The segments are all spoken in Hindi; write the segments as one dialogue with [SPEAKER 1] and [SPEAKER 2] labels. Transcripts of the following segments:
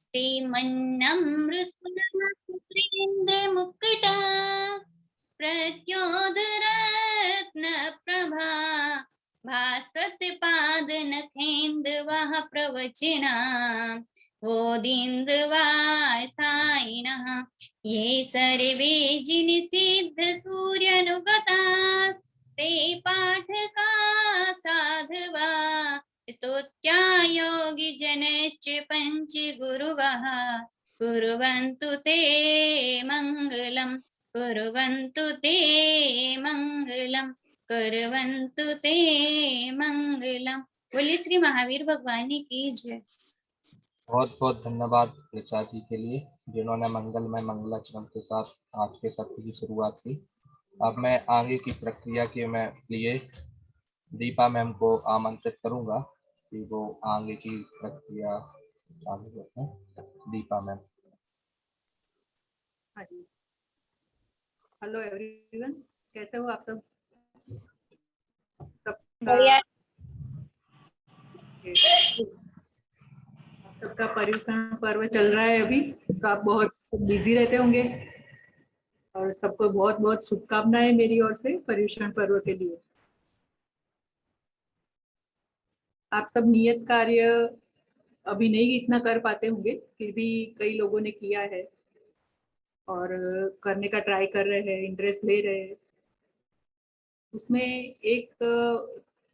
[SPEAKER 1] श्रीमन्नमृसुरेन्द्रमुकुटा प्रत्योदरत्नप्रभा भास्वत्पादनखेन्दवः प्रवचना वोदिन्द्वासायिनः ये सर्वे जिनसिद्धसूर्यनुगतास्ते पाठका साधवा स्तुत्या योगिजनश्च पञ्चगुरुवः कुर्वन्तु ते मङ्गलम् कुर्वन्तु ते मङ्गलम् कुर्वन्तु ते मङ्गलम्। बोलिए श्री महावीर भगवान की जय।
[SPEAKER 2] बहुत बहुत धन्यवाद ऋचा जी के लिए जिन्होंने मंगलमय मंगलाचरण के साथ आज के सत्र की शुरुआत की। अब मैं आगे की प्रक्रिया के लिए दीपा मैम को आमंत्रित करूंगा कि वो आगे की प्रक्रिया चालू करते हैं। दीपा मैम।
[SPEAKER 3] हाँ जी, हेलो एवरीवन, कैसे हो आप सब? सबका पर्युषण पर्व चल रहा है अभी, तो आप बहुत बिजी रहते होंगे और सबको बहुत बहुत शुभकामनाएं मेरी ओर से पर्युषण पर्व के लिए। आप सब नियत कार्य अभी नहीं इतना कर पाते होंगे, फिर भी कई लोगों ने किया है और करने का ट्राई कर रहे हैं, इंटरेस्ट ले रहे हैं। उसमें एक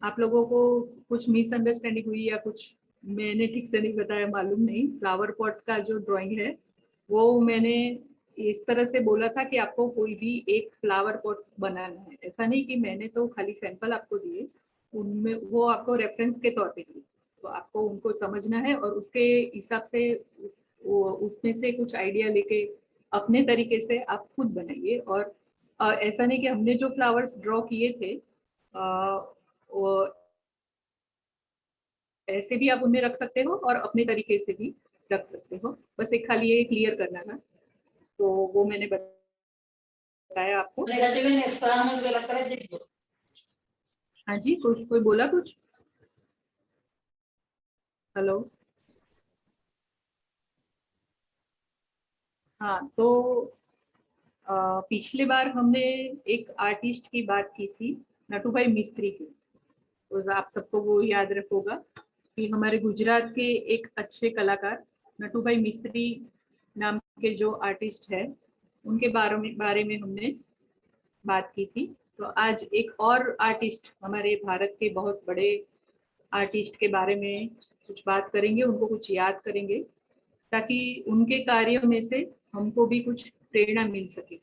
[SPEAKER 3] आप लोगों को कुछ मिसअंडरस्टैंडिंग हुई या कुछ मैंने ठीक से नहीं बताया, मालूम नहीं। फ्लावर पॉट का जो ड्राइंग है वो मैंने इस तरह से बोला था कि आपको कोई भी एक फ्लावर पॉट बनाना है। ऐसा नहीं कि मैंने तो खाली सैंपल आपको दिए, उनमें वो आपको रेफरेंस के तौर पे दिए, तो आपको उनको समझना है और उसके हिसाब से उसमें से कुछ आइडिया लेके अपने तरीके से आप खुद बनाइए। और ऐसा नहीं कि हमने जो फ्लावर्स ड्रॉ किए थे वो ऐसे भी आप उनमें रख सकते हो और अपने तरीके से भी रख सकते हो। बस एक खाली ये क्लियर करना था, तो वो मैंने बताया आपको। हाँ जी, कोई बोला कुछ? हेलो। हाँ, तो पिछले बार हमने एक आर्टिस्ट की बात की थी, नटू भाई मिस्त्री की। तो आप सबको वो याद रखोगा कि हमारे गुजरात के एक अच्छे कलाकार नटू भाई मिस्त्री नाम के जो आर्टिस्ट है, उनके बारे में हमने बात की थी। तो आज एक और आर्टिस्ट, हमारे भारत के बहुत बड़े आर्टिस्ट के बारे में कुछ बात करेंगे, उनको कुछ याद करेंगे ताकि उनके कार्यों में से हमको भी कुछ प्रेरणा मिल सके।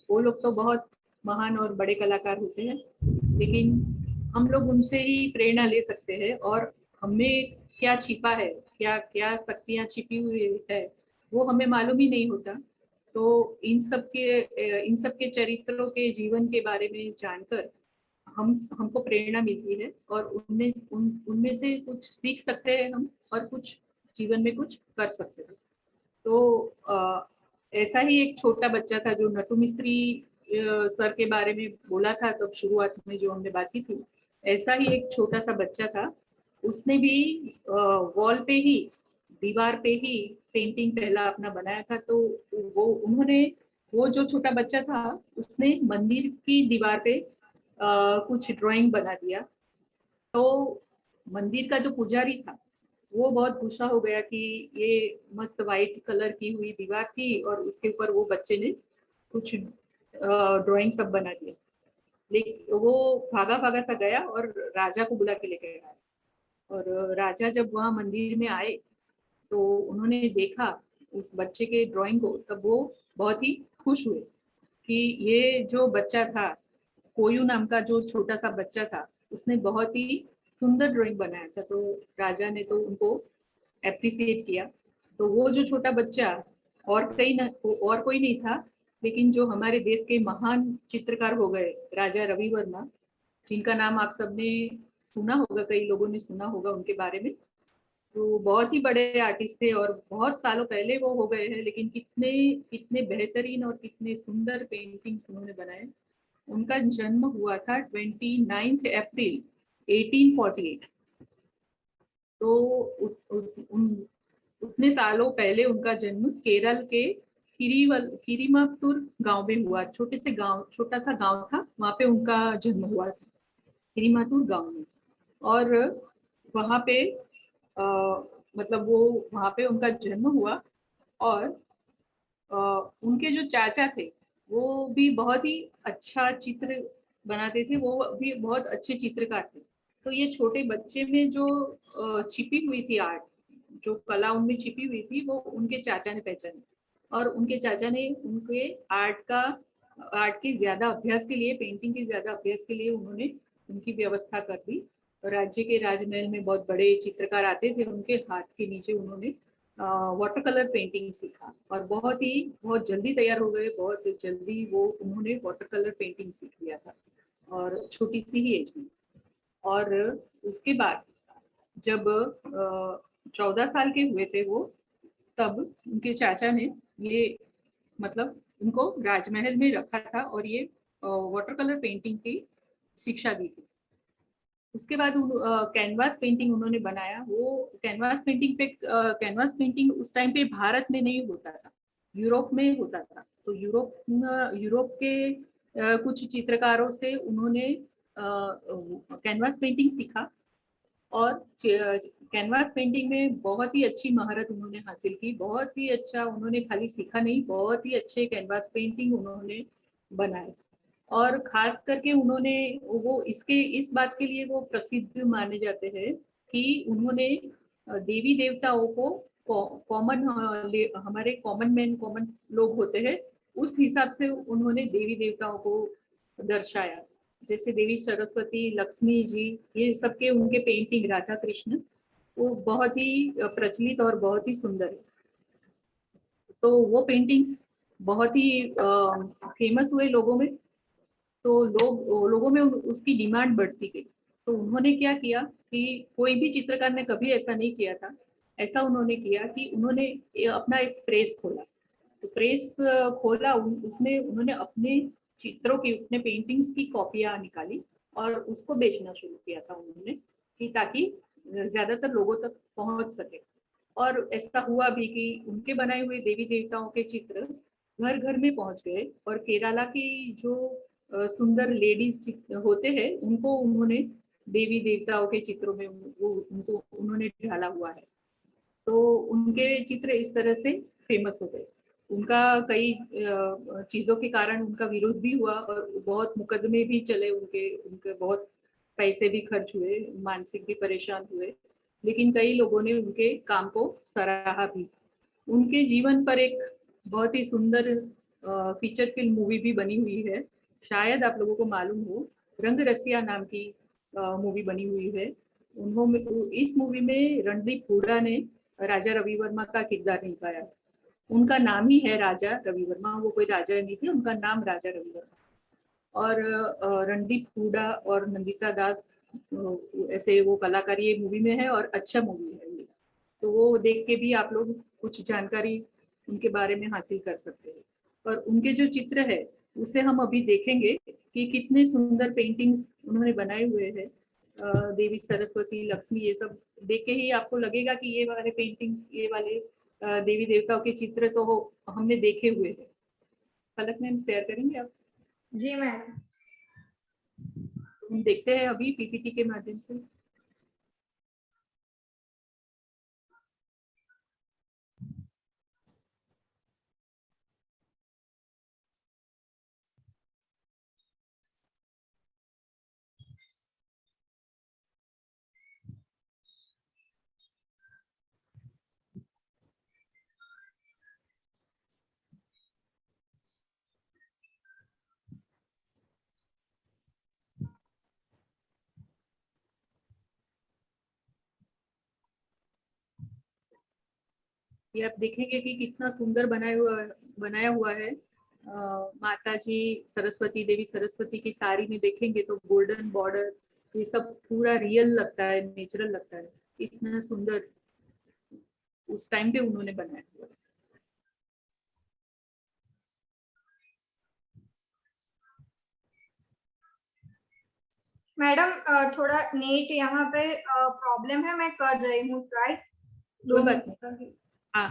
[SPEAKER 3] वो लोग तो बहुत महान और बड़े कलाकार होते हैं, लेकिन हम लोग उनसे ही प्रेरणा ले सकते हैं और हमें क्या छिपा है, क्या क्या शक्तियाँ छिपी हुई है, वो हमें मालूम ही नहीं होता। तो इन सब के चरित्रों के जीवन के बारे में जानकर हमको प्रेरणा मिलती है और उनमें से कुछ सीख सकते हैं हम और कुछ जीवन में कुछ कर सकते हैं। तो ऐसा ही एक छोटा बच्चा था जो नटू मिस्त्री सर के बारे में बोला था, तब शुरुआत में जो हमने बात की थी, ऐसा ही एक छोटा सा बच्चा था। उसने भी वॉल पे ही, दीवार पे ही पेंटिंग पहला अपना बनाया था। तो वो जो छोटा बच्चा था उसने मंदिर की दीवार पे कुछ ड्राइंग बना दिया। तो मंदिर का जो पुजारी था वो बहुत गुस्सा हो गया कि ये मस्त वाइट कलर की हुई दीवार थी और उसके ऊपर वो बच्चे ने कुछ ड्राइंग सब बना दिया। लेकिन वो भागा भागा सा गया और राजा को बुला के लेके आया। और राजा जब वहाँ मंदिर में आए तो उन्होंने देखा उस बच्चे के ड्राइंग को, तब वो बहुत ही खुश हुए कि ये जो बच्चा था, कोयू नाम का जो छोटा सा बच्चा था, उसने बहुत ही सुंदर ड्राइंग बनाया था। तो राजा ने तो उनको एप्रिसिएट किया। तो वो जो छोटा बच्चा और कोई नहीं था, लेकिन जो हमारे देश के महान चित्रकार हो गए राजा रवि वर्मा, जिनका नाम आप सबने सुना होगा, कई लोगों ने सुना होगा उनके बारे में। तो बहुत ही बड़े आर्टिस्ट थे और बहुत सालों पहले वो हो गए हैं, लेकिन कितने कितने बेहतरीन और कितने सुंदर पेंटिंग्स उन्होंने बनाए। उनका जन्म हुआ था 29 अप्रैल 1848। तो उतने सालों पहले उनका जन्म केरल के किरीमत्तूर गांव में हुआ। छोटा सा गांव था, वहां पे उनका जन्म हुआ था, किरीमत्तूर गांव में। और वहां पे मतलब वो वहां पे उनका जन्म हुआ। और उनके जो चाचा थे वो भी बहुत ही अच्छा चित्र बनाते थे, वो भी बहुत अच्छे चित्रकार थे। तो ये छोटे बच्चे में जो छिपी हुई थी आर्ट, जो कला उनमें छिपी हुई थी, वो उनके चाचा ने पहचानी। और उनके चाचा ने उनके आर्ट के ज्यादा अभ्यास के लिए, पेंटिंग के ज्यादा अभ्यास के लिए उन्होंने उनकी व्यवस्था कर दी। राज्य के राजमहल में बहुत बड़े चित्रकार आते थे, उनके हाथ के नीचे उन्होंने वाटर कलर पेंटिंग सीखा और बहुत जल्दी तैयार हो गए। बहुत जल्दी वो उन्होंने वाटर कलर पेंटिंग सीख लिया था और छोटी सी ही एज में। और उसके बाद जब 14 साल के हुए थे वो, तब उनके चाचा ने ये मतलब उनको राजमहल में रखा था और ये वाटर कलर पेंटिंग की शिक्षा दी थी। उसके बाद कैनवास पेंटिंग उन्होंने बनाया। वो कैनवास पेंटिंग उस टाइम पे भारत में नहीं होता था, यूरोप में होता था। तो यूरोप के कुछ चित्रकारों से उन्होंने कैनवास पेंटिंग सीखा। और कैनवास पेंटिंग में बहुत ही अच्छी महारत उन्होंने हासिल की। बहुत ही अच्छा उन्होंने खाली सीखा नहीं, बहुत ही अच्छे कैनवास पेंटिंग उन्होंने बनाए। और खास करके उन्होंने वो इस बात के लिए वो प्रसिद्ध माने जाते हैं कि उन्होंने देवी देवताओं को कॉमन हमारे कॉमन लोग होते हैं उस हिसाब से उन्होंने देवी देवताओं को दर्शाया। जैसे देवी सरस्वती, लक्ष्मी जी, ये सबके उनके पेंटिंग, राधा कृष्ण, वो बहुत ही प्रचलित और बहुत ही सुंदर है। तो वो पेंटिंग्स बहुत ही फेमस हुए लोगों में। तो लोगों में उसकी डिमांड बढ़ती गई। तो उन्होंने क्या किया कि कोई भी चित्रकार ने कभी ऐसा नहीं किया था। ऐसा उन्होंने किया कि उन्होंने अपना एक प्रेस खोला। तो प्रेस खोला, उसमें उन्होंने अपने चित्रों की, अपने पेंटिंग्स की कॉपियां निकाली और उसको बेचना शुरू किया था उन्होंने, कि ताकि ज्यादातर लोगों तक पहुंच सके। और ऐसा हुआ भी कि उनके बनाए हुए देवी देवताओं के चित्र घर घर में पहुंच गए। और केरला की जो सुंदर लेडीज होते हैं, उनको उन्होंने देवी देवताओं के चित्रों में उनको उन्होंने ढाला हुआ है। तो उनके चित्र इस तरह से फेमस हो गए। उनका कई चीजों के कारण उनका विरोध भी हुआ और बहुत मुकदमे भी चले उनके बहुत पैसे भी खर्च हुए, मानसिक भी परेशान हुए। लेकिन कई लोगों ने उनके काम को सराहा भी। उनके जीवन पर एक बहुत ही सुंदर फीचर फिल्म मूवी भी बनी हुई है, शायद आप लोगों को मालूम हो। रंग रसिया नाम की मूवी बनी हुई है। उन्होंने इस मूवी में रणदीप हुड्डा ने राजा रवि वर्मा का किरदार निभाया। उनका नाम ही है राजा रवि वर्मा, वो कोई राजा नहीं थे, उनका नाम राजा रवि वर्मा। और रणदीप हुड्डा और नंदिता दास ऐसे वो कलाकार ये मूवी में है और अच्छा मूवी है ये। तो वो देख के भी आप लोग कुछ जानकारी उनके बारे में हासिल कर सकते हैं। और उनके जो चित्र है उसे हम अभी देखेंगे कि कितने सुंदर पेंटिंग्स उन्होंने बनाए हुए हैं। देवी सरस्वती, लक्ष्मी, ये सब देख के ही आपको लगेगा कि ये वाले पेंटिंग्स, ये वाले देवी देवताओं के चित्र तो हमने देखे हुए हैं। पलक मैम शेयर करेंगे आप?
[SPEAKER 4] जी मैम।
[SPEAKER 3] हम देखते हैं अभी पीपीटी के माध्यम से। ये आप देखेंगे कि कितना सुंदर बनाया हुआ है। माता जी सरस्वती, देवी सरस्वती की साड़ी में देखेंगे तो गोल्डन बॉर्डर, ये सब पूरा रियल लगता है, नेचुरल लगता है। इतना सुंदर उस टाइम पे उन्होंने बनाया हुआ है।
[SPEAKER 4] मैडम थोड़ा नेट यहाँ पे प्रॉब्लम है, मैं कर रही हूँ ट्राई।
[SPEAKER 3] कोई बात नहीं। हाँ,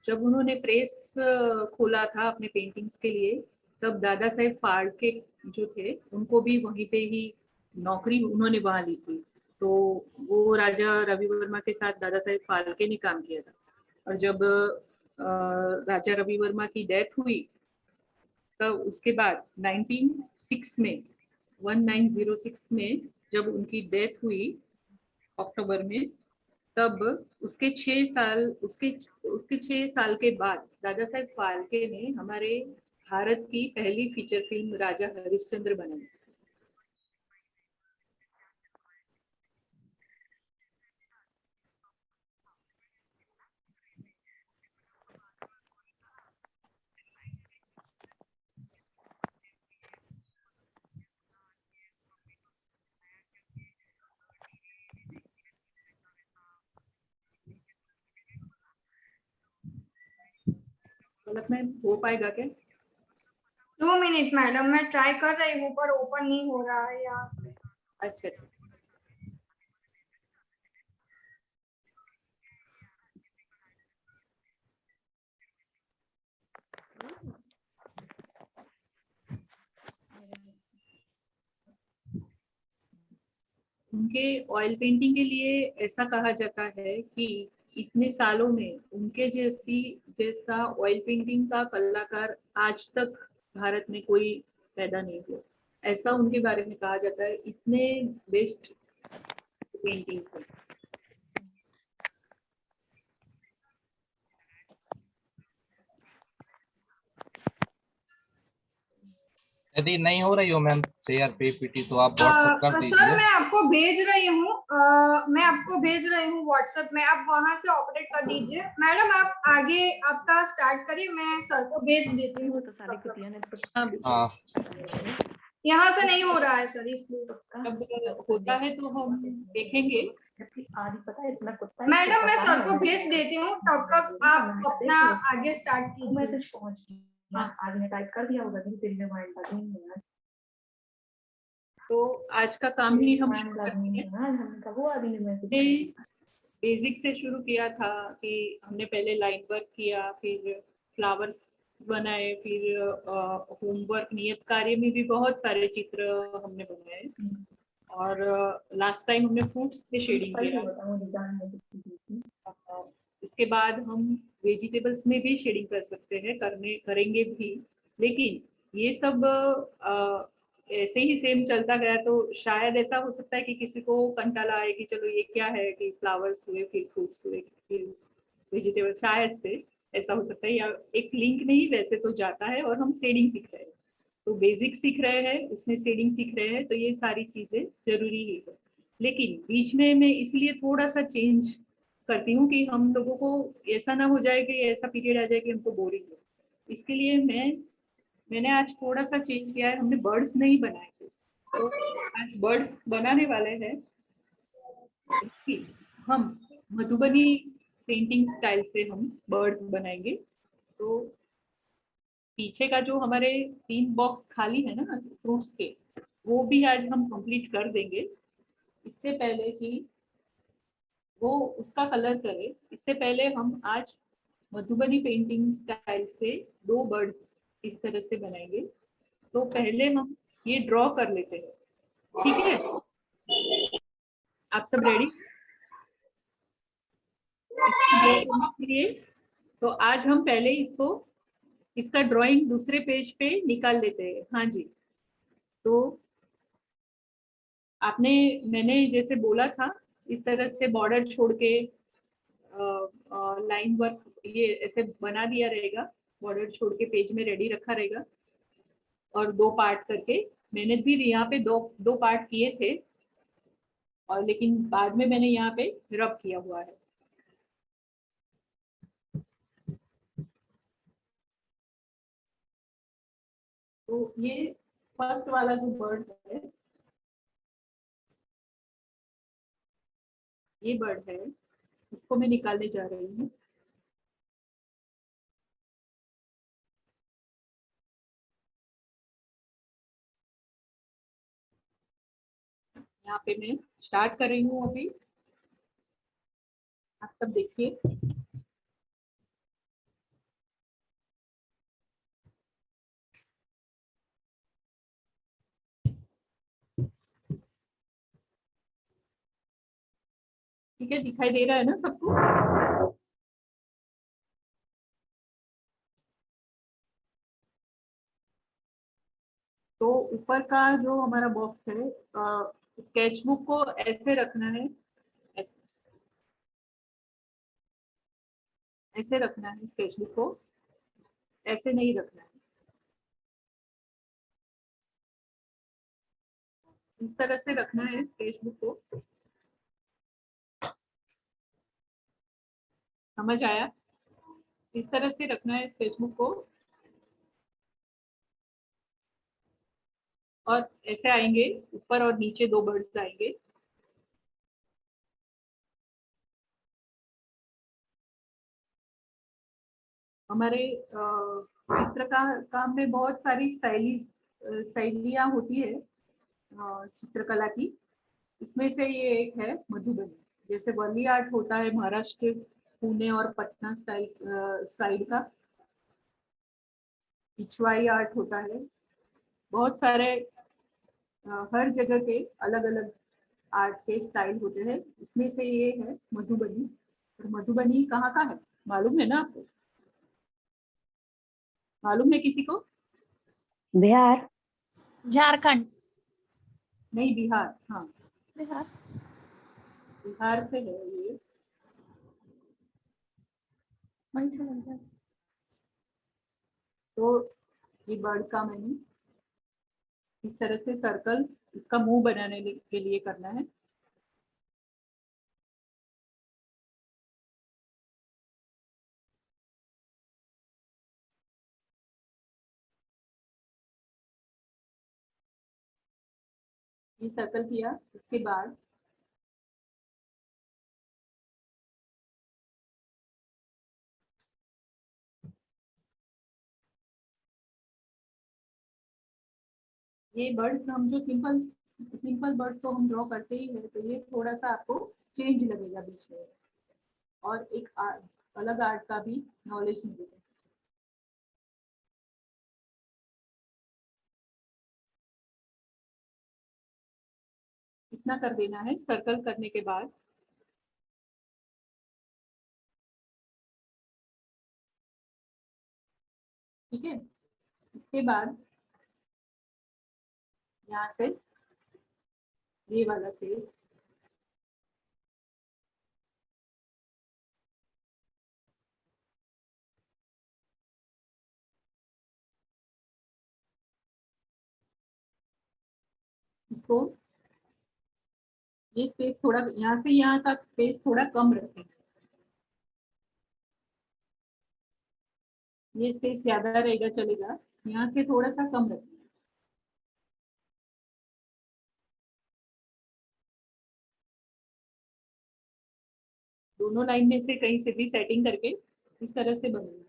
[SPEAKER 3] जब उन्होंने प्रेस खोला था अपने पेंटिंग्स के लिए, तब दादा साहेब फाल्के जो थे उनको भी वहीं पे ही नौकरी उन्होंने वहां ली थी। तो वो राजा रवि वर्मा के साथ दादा साहेब फाल्के ने काम किया था। और जब राजा रवि वर्मा की डेथ हुई, तब उसके बाद 1906 में 1906 में जब उनकी डेथ हुई अक्टूबर में, तब उसके 6 साल के बाद दादा साहेब फाल्के ने हमारे भारत की पहली फीचर फिल्म राजा हरिश्चंद्र बनाई। गलत में हो पाएगा क्या?
[SPEAKER 4] 2 मिनट मैडम, मैं ट्राई कर रही हूँ पर ओपन नहीं हो रहा है यहाँ पे।
[SPEAKER 3] अच्छा, उनके ऑयल पेंटिंग के लिए ऐसा कहा जाता है कि इतने सालों में उनके जैसा ऑयल पेंटिंग का कलाकार आज तक भारत में कोई पैदा नहीं हुआ। ऐसा उनके बारे में कहा जाता है, इतने बेस्ट पेंटिंग्स हैं।
[SPEAKER 2] यदि नहीं हो रही हो मैम शेयर पीपीटी तो आप व्हाट्सएप कर
[SPEAKER 4] सर
[SPEAKER 2] दीजिए।
[SPEAKER 4] मैं आपको भेज रही हूँ, व्हाट्सएप में, आप वहां से ऑपरेट कर दीजिए। मैडम आप आगे आपका स्टार्ट करिए, मैं सर को भेज देती हूँ।
[SPEAKER 2] हाँ,
[SPEAKER 4] यहाँ से नहीं हो रहा है सर, इसलिए।
[SPEAKER 3] जब होता है तो हम देखेंगे।
[SPEAKER 4] मैडम मैं सर को भेज देती हूँ, तब तक आप अपना आगे स्टार्ट कीजिए।
[SPEAKER 5] आगे टाइप कर दिया होगा, दिल में माइंड लगे नहीं।
[SPEAKER 3] तो आज का काम ही हम बेसिक से शुरू किया था कि हमने पहले लाइन वर्क किया, फिर फ्लावर्स बनाए, फिर होमवर्क नियत कार्य में भी बहुत सारे चित्र हमने बनाए। और लास्ट टाइम हमने फ्रूट्स पे शेडिंग किया। इसके बाद हम वेजिटेबल्स में भी शेडिंग कर सकते हैं, करेंगे भी। लेकिन ये सब ऐसे ही सेम चलता गया तो शायद ऐसा हो सकता है कि किसी को कंटाला आए कि चलो ये क्या है, कि फ्लावर्स हुए फिर फ्रूट्स हुए फिर वेजिटेबल, शायद से ऐसा हो सकता है। या एक लिंक नहीं वैसे तो जाता है, और हम शेडिंग सीख रहे हैं तो बेसिक सीख रहे हैं, उसमें शेडिंग सीख रहे हैं, तो ये सारी चीजें जरूरी ही है। लेकिन बीच में मैं इसलिए थोड़ा सा चेंज करती हूँ कि हम लोगों को ऐसा ना हो जाए कि ऐसा पीरियड आ जाए कि हमको बोरिंग हो। इसके लिए मैंने आज थोड़ा सा चेंज किया है। हमने बर्ड्स नहीं बनाए थे, तो आज बर्ड्स बनाने वाले हैं। हम मधुबनी पेंटिंग स्टाइल से हम बर्ड्स बनाएंगे। तो पीछे का जो हमारे 3 बॉक्स खाली है ना फ्रूट्स के, वो भी आज हम कंप्लीट कर देंगे। इससे पहले कि वो उसका कलर करे, इससे पहले हम आज मधुबनी पेंटिंग स्टाइल से 2 बर्ड्स इस तरह से बनाएंगे। तो पहले हम ये ड्रॉ कर लेते हैं, ठीक है? आप सब रेडी? तो आज हम पहले इसका ड्राइंग दूसरे पेज पे निकाल लेते हैं। हाँ जी, तो मैंने जैसे बोला था, इस तरह से बॉर्डर छोड़ के लाइन वर्क ये ऐसे बना दिया रहेगा, बॉर्डर छोड़ के पेज में रेडी रखा रहेगा, और 2 पार्ट करके मैंने भी यहाँ पे दो पार्ट किए थे, और लेकिन बाद में मैंने यहाँ पे रब किया हुआ है। तो ये फर्स्ट वाला जो बर्ड है, ये बर्ड है, इसको मैं निकालने जा रही हूँ। यहाँ पे मैं स्टार्ट कर रही हूँ अभी, आप सब देखिए। ठीक है, दिखाई दे रहा है ना सबको? तो ऊपर का जो हमारा बॉक्स है, स्केचबुक को ऐसे रखना है, ऐसे ऐसे रखना है स्केचबुक को, ऐसे नहीं रखना है। इस तरह से रखना है स्केचबुक को। समझ आया? इस तरह से रखना है स्केचबुक को, और ऐसे आएंगे ऊपर और नीचे दो बर्ड्स आएंगे। हमारे चित्र का काम में बहुत सारी शैलियाँ होती है चित्रकला की। इसमें से ये एक है मधुबनी। जैसे वर्ली आर्ट होता है महाराष्ट्र, पुणे और पटना साइड का। पिछवाई आर्ट होता है। बहुत सारे हर जगह के अलग अलग आर्ट के स्टाइल होते हैं। इसमें से ये है मधुबनी। और मधुबनी कहाँ का है मालूम है ना आपको? मालूम है किसी को?
[SPEAKER 6] बिहार।
[SPEAKER 1] झारखंड।
[SPEAKER 3] नहीं, बिहार। हाँ,
[SPEAKER 1] बिहार।
[SPEAKER 3] बिहार से है ये।
[SPEAKER 1] वहीं से लग गया।
[SPEAKER 3] तो ये बर्ड का मैंने इस तरह से सर्कल इसका मुंह बनाने के लिए करना है। ये सर्कल किया, उसके बाद ये बर्ड्स हम जो सिंपल सिंपल बर्ड्स तो हम ड्रॉ करते ही है, तो ये थोड़ा सा आपको चेंज लगेगा बीच में, और एक अलग आर्ट का भी नॉलेज मिलेगा। इतना कर देना है सर्कल करने के बाद। ठीक है, उसके बाद यहाँ से ये वाला से इसको, ये स्पेस थोड़ा यहाँ से यहाँ तक स्पेस थोड़ा कम रखें। ये स्पेस ज्यादा रहेगा चलेगा, यहाँ से थोड़ा सा कम रखें। दोनों लाइन में से कहीं से भी सेटिंग करके इस तरह से बनाना है।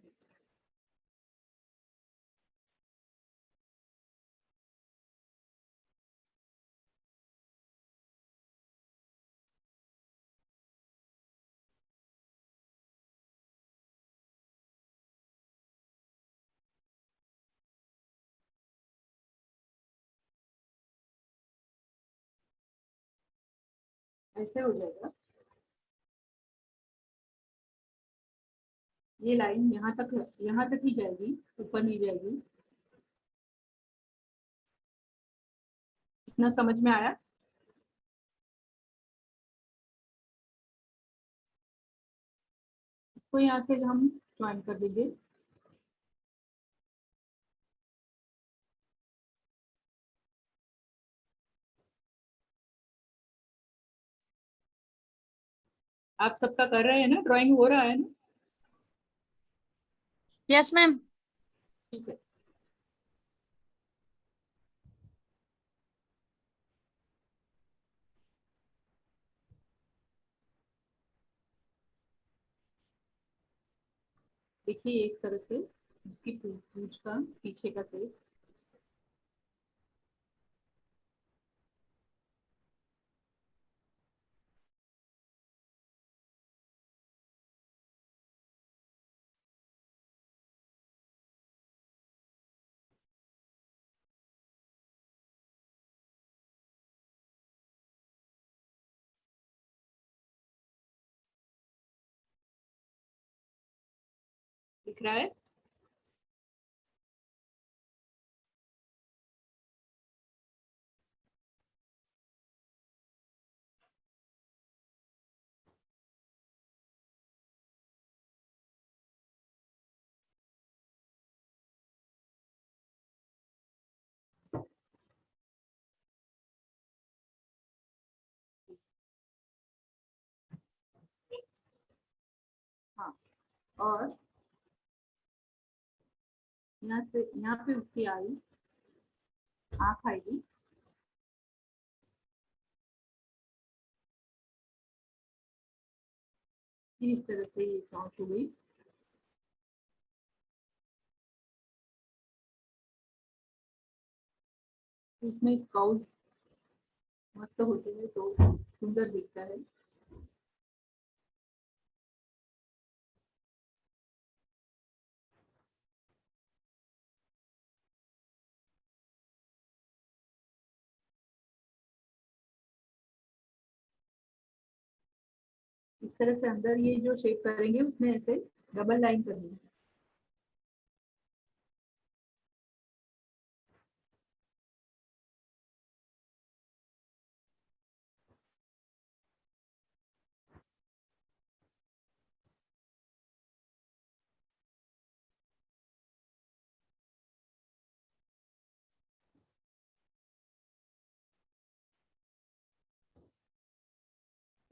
[SPEAKER 3] ऐसे हो जाएगा। ये लाइन यहाँ तक ही जाएगी, ऊपर नहीं जाएगी। इतना समझ में आया? इसको यहाँ से हम ज्वाइन कर देंगे। आप सबका कर रहे हैं ना, ड्राइंग हो रहा है ना?
[SPEAKER 1] Yes ma'am.
[SPEAKER 3] ठीक है। देखिए इस तरह से इसकी पूंछ का पीछे का से दिख रहा है? हाँ, और यहाँ से यहाँ पे उसकी आई, आँख आएगी, फिर इस तरह से ये चौंक हो गई। इसमें काउज मस्त होते हैं तो सुंदर दिखता है। इस तरह से अंदर ये जो शेप करेंगे उसमें ऐसे डबल लाइन करनी है।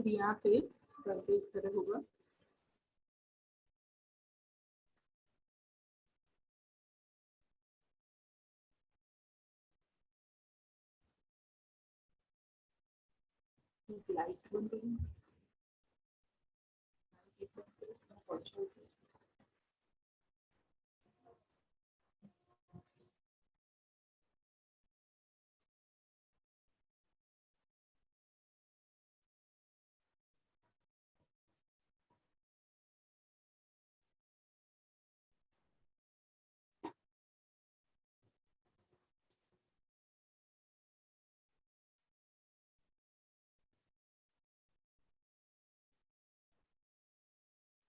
[SPEAKER 3] फिर यहाँ पे करके इस तरह होगा। लाइट बन गई।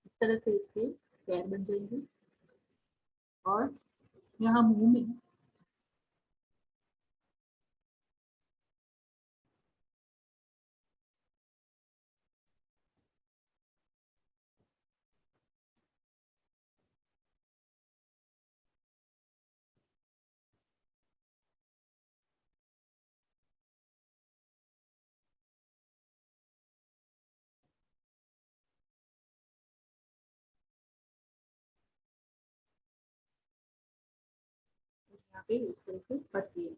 [SPEAKER 3] इस तरह से इसके पैर बन जाएंगे और यहाँ मुंह में यहाँ पे इस तरह से पट्टी है।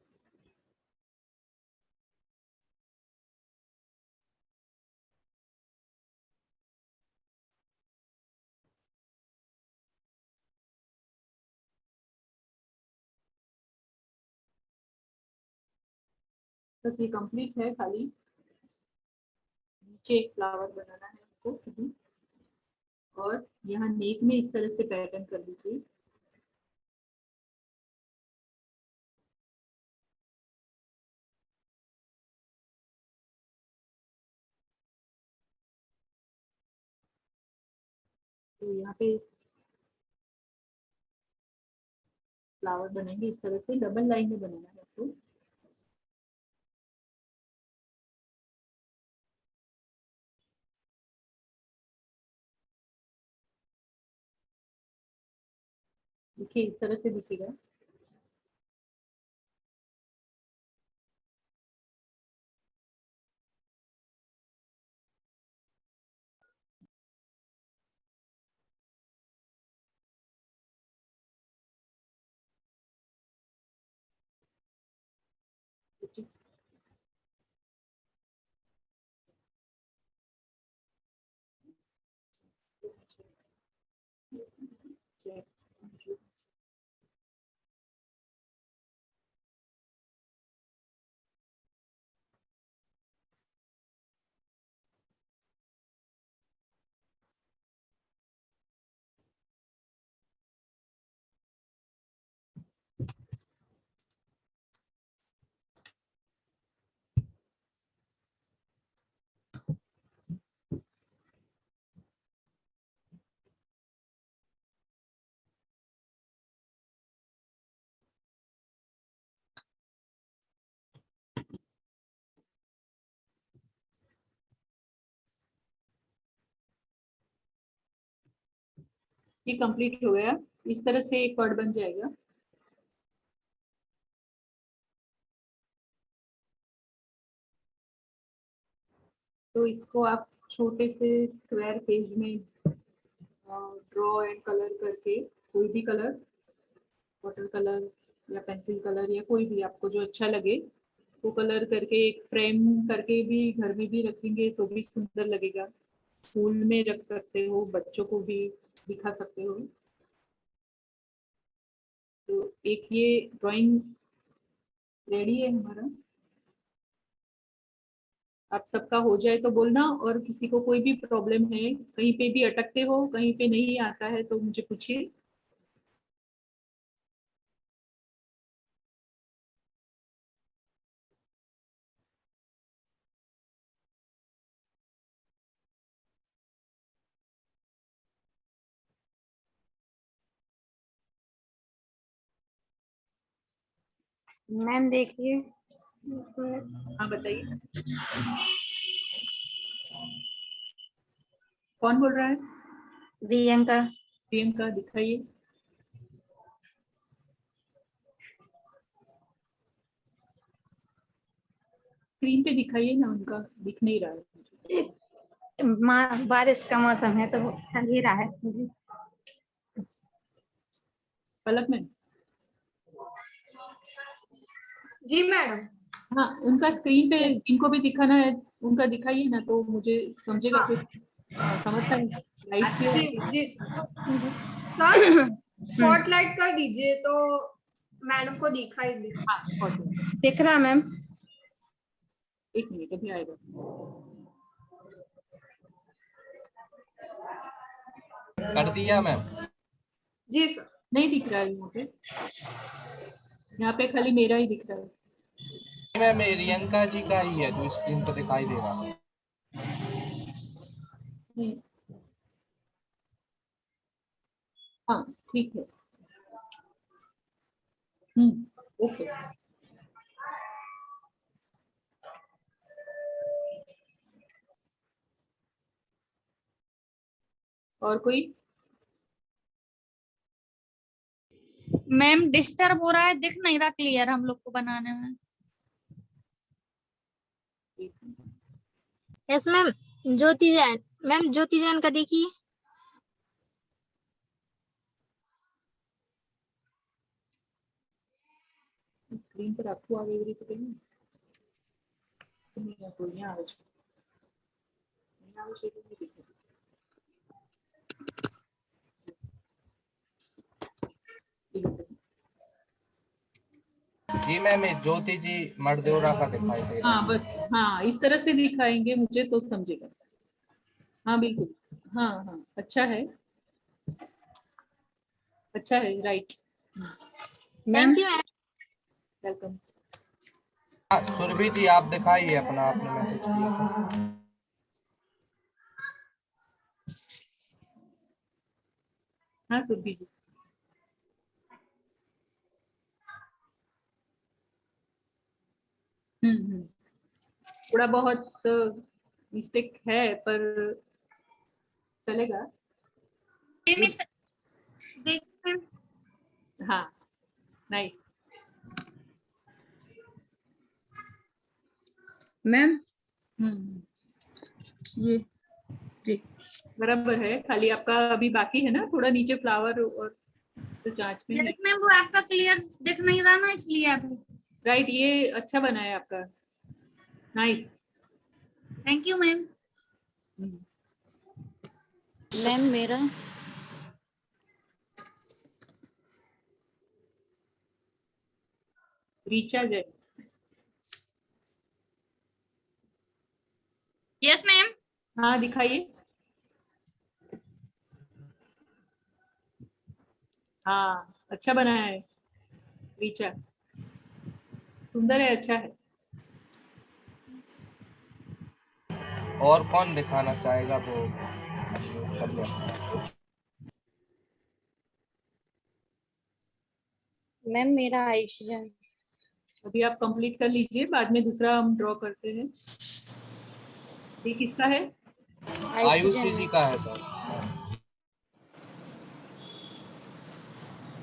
[SPEAKER 3] बस ये कंप्लीट है, खाली नीचे एक फ्लावर बनाना है इसको। और यहाँ नेक में इस तरह से पैटर्न कर दीजिए। तो यहाँ पे फ्लावर बनेंगे इस तरह से, डबल लाइन में बनाना है आपको। देखिए इस तरह से दिखेगा। ये कंप्लीट हो गया। इस तरह से एक वर्ड बन जाएगा। तो इसको आप छोटे से स्क्वायर पेज में ड्रॉ एंड कलर करके, कोई भी कलर, वाटर कलर या पेंसिल कलर या कोई भी आपको जो अच्छा लगे वो कलर करके एक फ्रेम करके भी घर में भी रखेंगे तो भी सुंदर लगेगा। स्कूल में रख सकते हो, बच्चों को भी दिखा सकते हो। तो एक ये ड्राइंग रेडी है हमारा। आप सबका हो जाए तो बोलना, और किसी को कोई भी प्रॉब्लम है, कहीं पे भी अटकते हो, कहीं पे नहीं आता है तो मुझे पूछिए।
[SPEAKER 4] मैम देखिए,
[SPEAKER 3] हाँ बताइए, कौन बोल रहा है?
[SPEAKER 4] प्रियंका।
[SPEAKER 3] प्रियंका, दिखाइए। स्क्रीन पे दिखाइए ना, उनका दिख नहीं रहा है।
[SPEAKER 4] बारिश का मौसम है तो अंधेरा है।
[SPEAKER 3] पलक में,
[SPEAKER 4] जी मैडम।
[SPEAKER 3] हाँ उनका स्क्रीन पे जिनको भी दिखाना है उनका दिखाइए ना, तो मुझे समझेगा फिर, समझता है लाइट
[SPEAKER 4] जी
[SPEAKER 3] के।
[SPEAKER 4] जी सर, स्पॉटलाइट कर दीजिए तो मैडम को दिखाई दे।
[SPEAKER 3] हाँ spotlight।
[SPEAKER 4] दिख रहा मैम?
[SPEAKER 3] एक मिनट अभी आएगा।
[SPEAKER 2] कर दिया मैम।
[SPEAKER 4] जी सर।
[SPEAKER 3] नहीं दिख रहा है यहाँ पे खाली मेरा ही दिख रहा है।
[SPEAKER 2] मैम ये रियंका जी का ही है जो स्क्रीन पर दिखाई दे रहा है।
[SPEAKER 3] नहीं। हाँ ठीक है। ओके। और कोई?
[SPEAKER 1] मैम डिस्टर्ब हो रहा है, दिख नहीं रहा क्लियर हम लोग को बनाने में।
[SPEAKER 7] Yes ma'am. Jyoti Jain, ma'am Jyoti Jain का देखिए।
[SPEAKER 3] स्क्रीन पर आपको आगे तो कहीं नहीं, आपको यहाँ आवाज नहीं दिख रही।
[SPEAKER 2] जी मैम ये ज्योति जी मरदेवरा का दिखाई दे रहा है।
[SPEAKER 3] हाँ बस, हाँ इस तरह से दिखाएंगे मुझे तो समझेगा। हाँ बिल्कुल, हाँ हाँ अच्छा है, अच्छा है, right.
[SPEAKER 7] Thank you ma'am.
[SPEAKER 3] Welcome.
[SPEAKER 2] हाँ, सुरभि जी आप दिखाइए अपना, आपने मैसेज किया था।
[SPEAKER 3] हाँ सुरभि जी। थोड़ा बहुत मिस्टेक है पर चलेगा।
[SPEAKER 1] देख मैम,
[SPEAKER 3] हाँ नाइस।
[SPEAKER 8] मैम ये
[SPEAKER 3] बराबर है, खाली आपका अभी बाकी है ना थोड़ा नीचे फ्लावर और तो जांच में है।
[SPEAKER 1] यस मैम वो आपका क्लियर दिख नहीं रहा ना, इसलिए अभी।
[SPEAKER 3] राइट, ये अच्छा बना है आपका, nice.
[SPEAKER 1] Thank you ma'am.
[SPEAKER 6] Ma'am मेरा
[SPEAKER 3] रीचा जय।
[SPEAKER 1] Yes ma'am.
[SPEAKER 3] हाँ दिखाइए। हाँ अच्छा बना है रीचा, सुंदर है, अच्छा है।
[SPEAKER 2] और कौन दिखाना चाहेगा वो कर ले।
[SPEAKER 6] मैम मेरा आयुष्य।
[SPEAKER 3] अभी आप कंप्लीट कर लीजिए, बाद में दूसरा हम ड्रॉ करते हैं। ये किसका है?
[SPEAKER 2] आयुषी जी का है सर।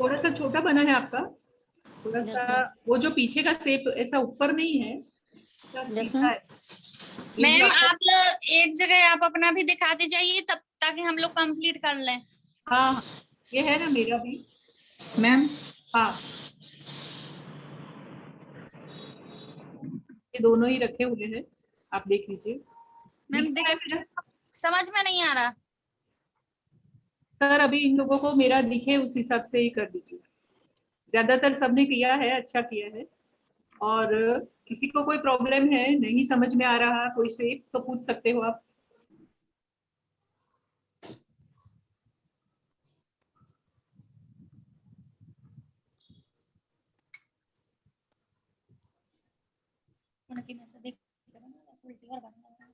[SPEAKER 3] थोड़ा सा छोटा बना है आपका, थोड़ा सा वो जो पीछे का शेप ऐसा ऊपर नहीं है, ऐसा सीधा है। ये
[SPEAKER 1] मैम
[SPEAKER 3] जो आपका-
[SPEAKER 1] आप एक जगह आप अपना भी दिखाते जाइए तब, ताकि हम लोग कंप्लीट कर लें।
[SPEAKER 3] हाँ हाँ, ये है ना मेरा भी।
[SPEAKER 8] मैम
[SPEAKER 3] हाँ, ये दोनों ही रखे हुए हैं, आप देख लीजिए।
[SPEAKER 1] मैम
[SPEAKER 3] दिख रहा है मेरा?
[SPEAKER 1] समझ में नहीं आ रहा।
[SPEAKER 3] सर अभी इन लोगों को मेरा दिखे उस हिसाब से ही कर दीजिए। ज्यादातर सबने किया है, अच्छा किया है। और किसी को कोई प्रॉब्लम है, नहीं समझ में आ रहा कोई शेप, तो पूछ सकते हो आप।
[SPEAKER 1] उनकी में से देख ऐसे उल्टी और बनना है।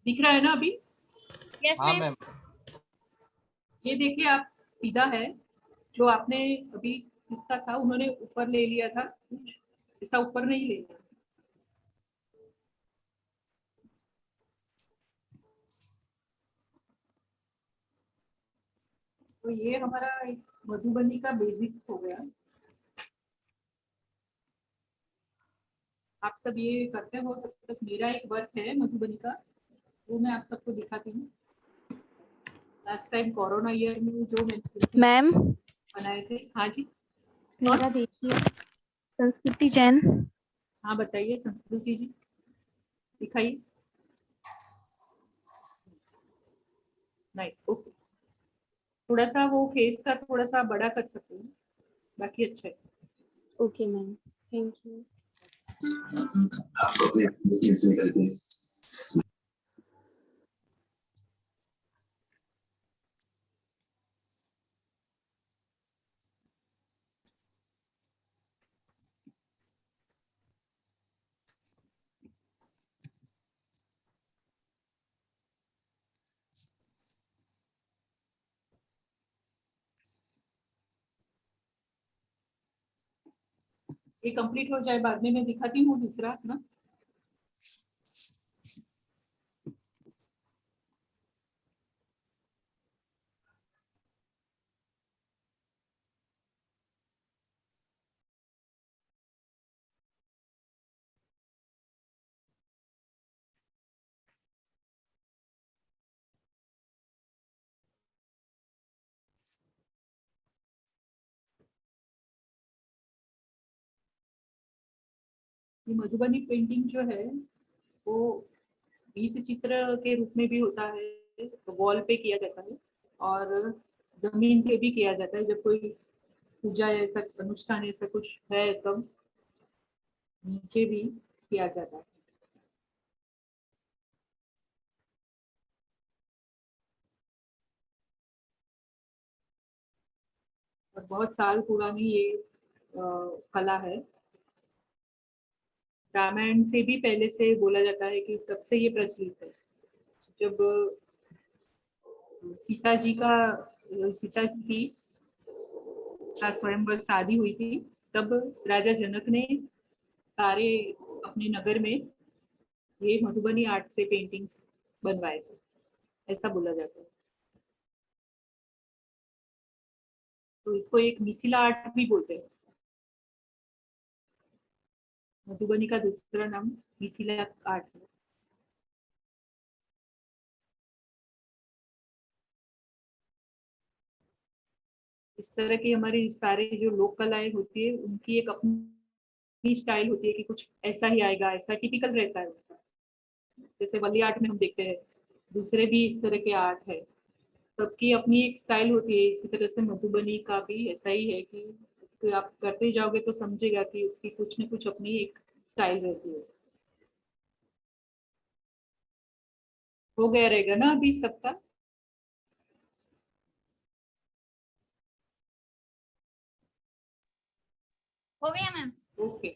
[SPEAKER 3] दिख रहा है ना अभी?
[SPEAKER 1] यस
[SPEAKER 2] हाँ
[SPEAKER 1] मैम।
[SPEAKER 2] मैम।
[SPEAKER 3] ये देखिए आप, सीधा है। जो आपने अभी इसका था, उन्होंने ऊपर ले लिया था कुछ, इसका ऊपर नहीं ले लिया। तो ये हमारा एक मधुबनी का बेसिक हो गया। आप सब ये करते हो, तब तक मेरा एक वर्क है मधुबनी का, वो मैं आप सबको दिखाती हूँ। लास्ट टाइम कोरोना ईयर में जो मैंने
[SPEAKER 6] मैम
[SPEAKER 3] बनाए थे। हाँ जी,
[SPEAKER 6] मेरा देखिए, संस्कृति जैन।
[SPEAKER 3] हाँ बताइए संस्कृति जी, दिखाइए। Nice, okay. थोड़ा सा वो फेस का थोड़ा सा बड़ा कर सकते हैं, बाकी अच्छा है।
[SPEAKER 6] Okay ma'am, thank you.
[SPEAKER 3] ये कंप्लीट हो जाए, बाद में मैं दिखाती हूँ दूसरा ना। ये मधुबनी पेंटिंग जो है वो भित्ति चित्र के रूप में भी होता है, तो वॉल पे किया जाता है, और जमीन पे भी किया जाता है। जब कोई पूजा ऐसा अनुष्ठान ऐसा कुछ है तब नीचे भी किया जाता है। और बहुत साल पुरानी ये कला है। रामायण से भी पहले से बोला जाता है कि तब से ये प्रचलित है। जब सीता जी की स्वयंवर शादी हुई थी, तब राजा जनक ने सारे अपने नगर में ये मधुबनी आर्ट से पेंटिंग्स बनवाए थे, ऐसा बोला जाता है। तो इसको एक मिथिला आर्ट भी बोलते हैं। मधुबनी का दूसरा नाम मिथिला आर्ट है। इस तरह की हमारी सारी जो लोक कलाएं होती है, उनकी एक अपनी स्टाइल होती है कि कुछ ऐसा ही आएगा, ऐसा टिपिकल रहता है उनका। जैसे वली आर्ट में हम देखते हैं, दूसरे भी इस तरह के आर्ट है, सबकी अपनी एक स्टाइल होती है। इसी तरह से मधुबनी का भी ऐसा ही है कि उसको आप करते जाओगे तो समझेगा कि उसकी कुछ न कुछ अपनी एक स्टाइल रहती है। हो गया रहेगा ना अभी सबका?
[SPEAKER 1] हो गया मैम।
[SPEAKER 3] ओके,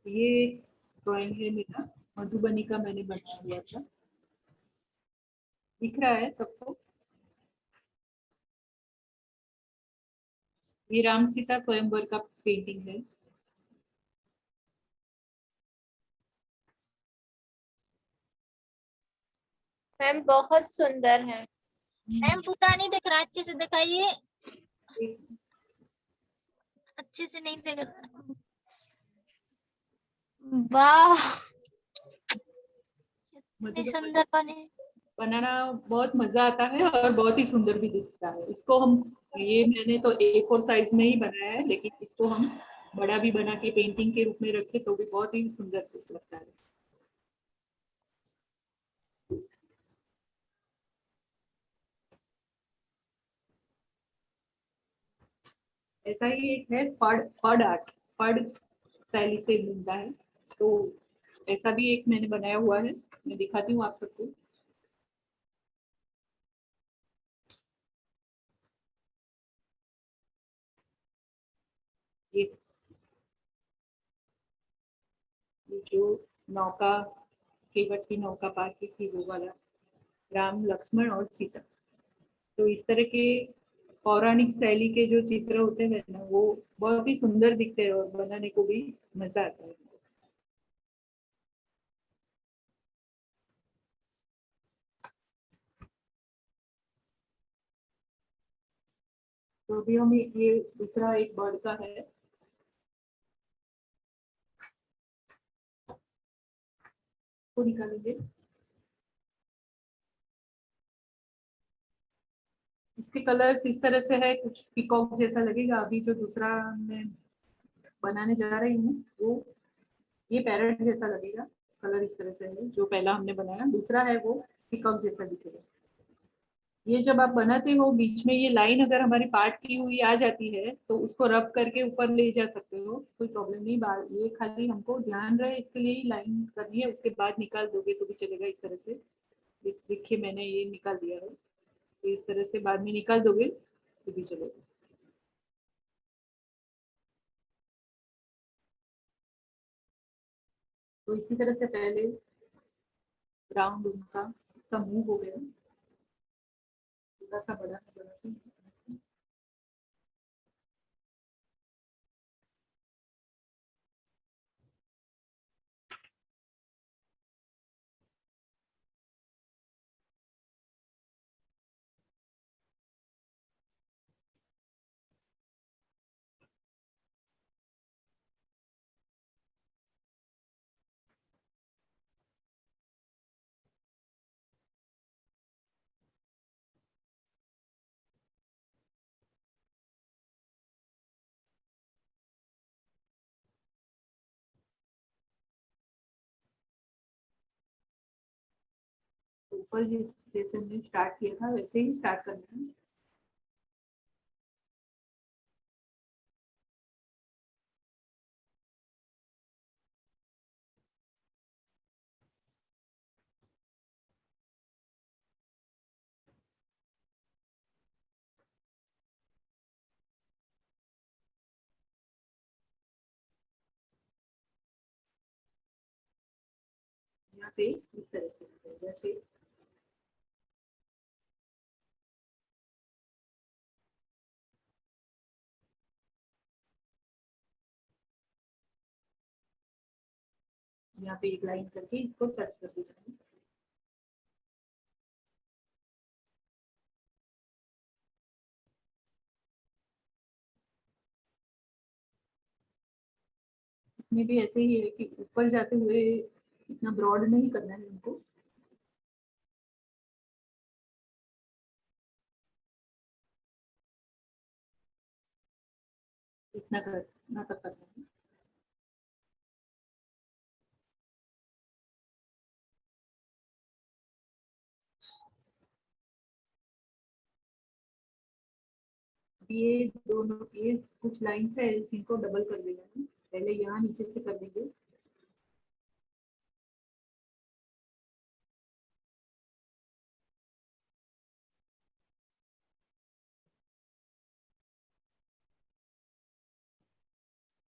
[SPEAKER 3] ये ड्राइंग है मेरा, मधुबनी का मैंने बनाया हुआ था। दिख रहा है सबको? ये राम सीता स्वयंवर का पेंटिंग है।
[SPEAKER 8] मैम बहुत सुंदर है।
[SPEAKER 7] मैम पूरा नहीं दिख रहा, अच्छे से दिखाइए। अच्छे से नहीं दिख रहा। वाह, इतने सुंदर बने।
[SPEAKER 3] बनाना बहुत मजा आता है और बहुत ही सुंदर भी दिखता है। इसको हम, ये मैंने तो A4 साइज में ही बनाया है, लेकिन इसको हम बड़ा भी बना के पेंटिंग के रूप में रखे तो भी बहुत ही सुंदर लगता है। ऐसा ही एक है फड आर्ट, फड शैली से मिलता है, तो ऐसा भी एक मैंने बनाया हुआ है, मैं दिखाती हूँ आप सबको। ये जो नौका, केवट की नौका पार की थी वो वाला, राम लक्ष्मण और सीता। तो इस तरह के पौराणिक शैली के जो चित्र होते हैं ना, वो बहुत ही सुंदर दिखते हैं और बनाने को भी मजा आता है। तो अभी हम ये दूसरा एक बर्ड का है, वो निकालेंगे। इसके कलर्स इस तरह से है, कुछ पीकॉक जैसा लगेगा। अभी जो दूसरा मैं बनाने जा रही हूँ वो ये पैरट जैसा लगेगा, कलर इस तरह से है। जो पहला हमने बनाया, दूसरा है वो पीकॉक जैसा दिखेगा। ये जब आप बनाते हो बीच में ये लाइन अगर हमारी पार्ट की हुई आ जाती है तो उसको रब करके ऊपर ले जा सकते हो, कोई प्रॉब्लम नहीं। ये खाली हमको ध्यान रहे इसके लिए ही लाइन करनी है, उसके बाद निकाल दोगे तो भी चलेगा। इस तरह से देखिए मैंने ये निकाल दिया है, तो इस तरह से बाद में निकाल दोगे तो भी चलेगा। तो इसी तरह से पहले राउंड उनका मुंह हो गया, थोड़ा सा बड़ा बनाते हैं। तो ऊपर जैसे हमने स्टार्ट किया था वैसे ही स्टार्ट करना है। यहाँ पे इस तरह से जैसे यहाँ पे एक लाइन करके इसको टच कर देना है। इसमें भी ऐसे ही है कि ऊपर जाते हुए इतना ब्रॉड नहीं करना है उनको। इतना तक करना है। ये दोनों ये कुछ लाइन है इनको डबल कर देना है। पहले यहाँ नीचे से कर देंगे,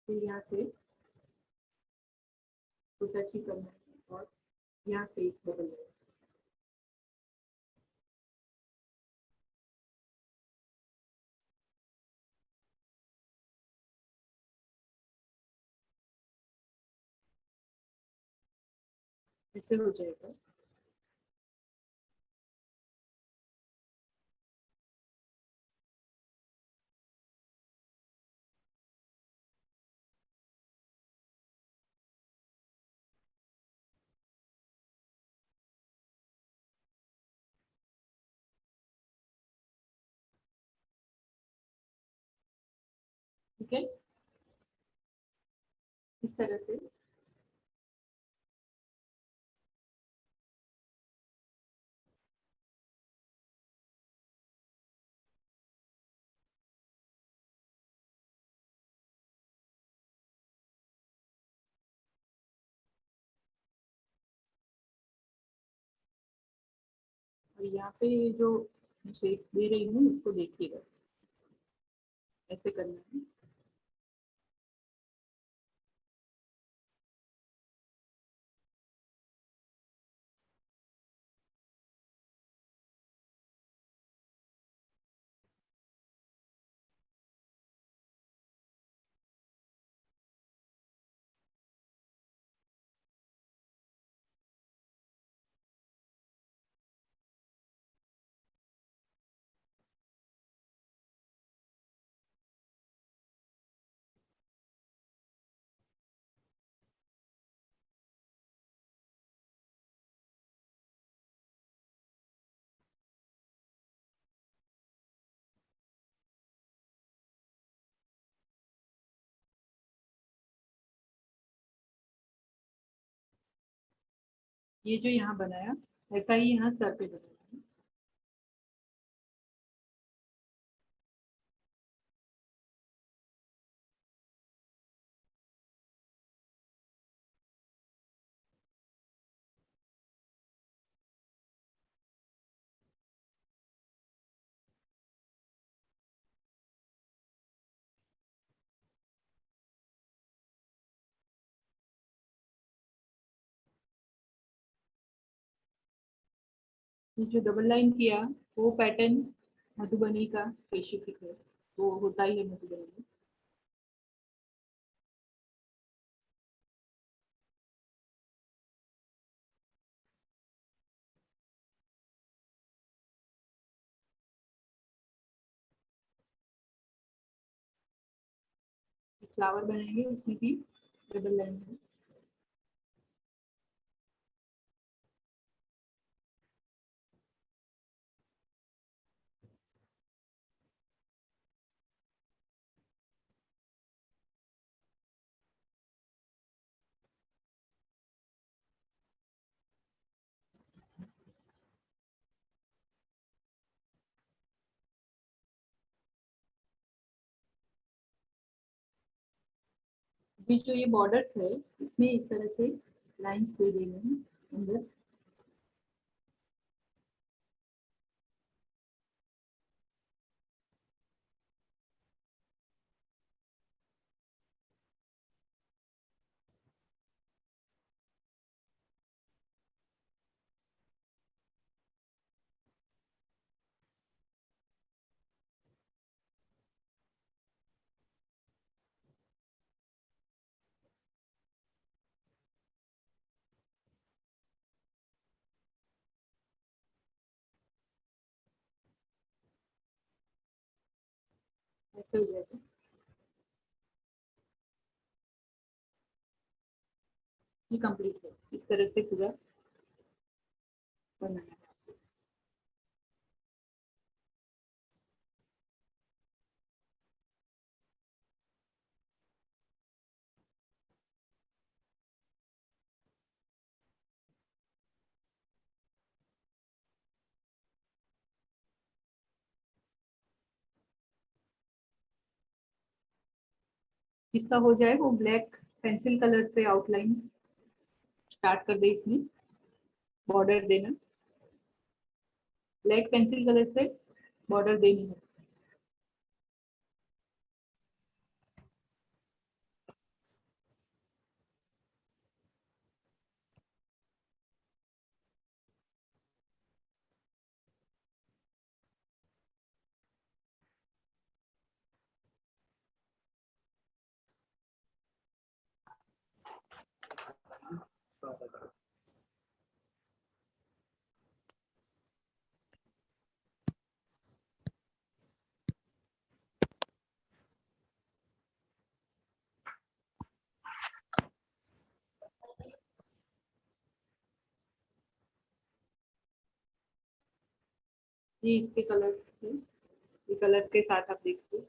[SPEAKER 3] फिर यहाँ से कुछ अच्छी करना है और यहाँ से एक डबल ऐसे हो जाएगा। ठीक है, इस तरह से। और यहाँ पे जो शेप दे रही हूँ उसको देखिएगा, ऐसे करना है। ये जो यहाँ बनाया ऐसा ही यहाँ सर पे बनाना है। ये जो डबल लाइन किया वो पैटर्न मधुबनी का स्पेसिफिक है, वो होता ही है मधुबनी में। फ्लावर बनाएंगे उसमें भी डबल लाइन है। अभी जो ये बॉर्डर्स है इसमें इस तरह से लाइंस दे देने हैं अंदर। ऐसे हो जाएगा। ये कंप्लीट है, इस तरह से पूरा बनाना है। जिसका हो जाए वो ब्लैक पेंसिल कलर से आउटलाइन स्टार्ट कर दे, इसमें बॉर्डर देना, ब्लैक पेंसिल कलर से बॉर्डर देनी है। ये इसके कलर्स थे, ये कलर के साथ आप देखिए।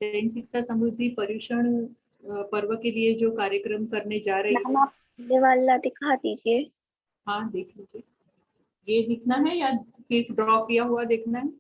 [SPEAKER 3] जैन शिक्षा समृद्धि पर्युषण पर्व के लिए जो कार्यक्रम करने जा रही
[SPEAKER 8] मैम
[SPEAKER 3] है।
[SPEAKER 8] आप ये वाला दिखा दीजिए।
[SPEAKER 3] हाँ देख लीजिए, ये दिखना है या फिर ड्रॉ किया हुआ देखना है?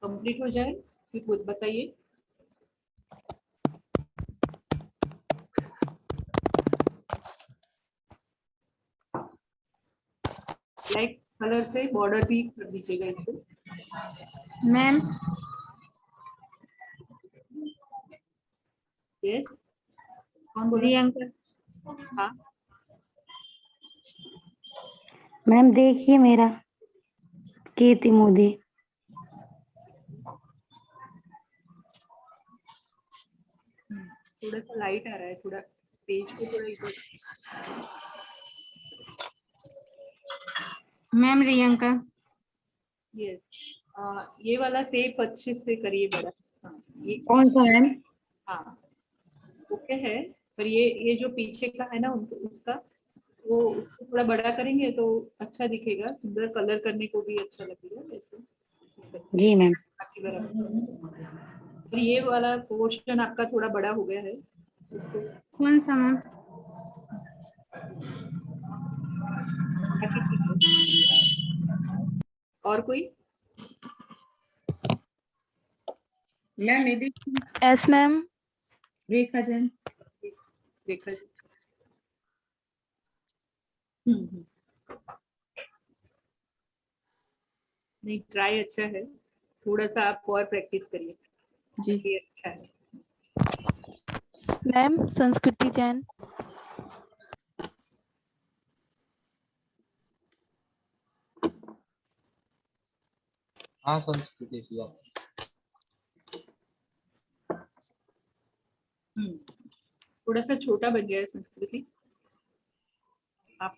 [SPEAKER 3] कंप्लीट हो जाए फिर खुद बताइए। लाइट कलर से बॉर्डर भी कर दीजिएगा इसको।
[SPEAKER 1] मैम
[SPEAKER 3] यस, कौन बोल रहा
[SPEAKER 1] प्रियंका।
[SPEAKER 3] है? हाँ
[SPEAKER 5] मैम देखिए मेरा कीर्ति मोदी।
[SPEAKER 3] थोड़ा सा लाइट आ रहा है, थोड़ा पेज को थोड़ा इधर।
[SPEAKER 1] मैम प्रियंका।
[SPEAKER 3] यस, ये वाला सेप अच्छे से करिए बड़ा। हाँ ये,
[SPEAKER 5] कौन सा मैम?
[SPEAKER 3] हाँ ओके है, पर ये जो पीछे का है ना उनको उसका वो उसको थोड़ा बड़ा करेंगे तो अच्छा दिखेगा, सुंदर कलर करने को भी अच्छा लगेगा वैसे।
[SPEAKER 5] जी मैम।
[SPEAKER 3] बाकी बराबर। और ये वाला पोर्शन आपका थोड़ा बड़ा हो गया है, उसको
[SPEAKER 1] कौन सा मैम?
[SPEAKER 3] बाकी ठीक है। और कोई?
[SPEAKER 9] मैम ये देखिए,
[SPEAKER 6] यस मैम।
[SPEAKER 9] रेखा जैन।
[SPEAKER 3] देखा जी। नहीं ट्राई अच्छा है, थोड़ा सा आप और प्रैक्टिस करिए।
[SPEAKER 9] जी
[SPEAKER 3] ये अच्छा है।
[SPEAKER 6] मैम संस्कृति जैन।
[SPEAKER 2] हाँ संस्कृति जी आप।
[SPEAKER 3] थोड़ा सा छोटा बन गया है संस्कृति, आप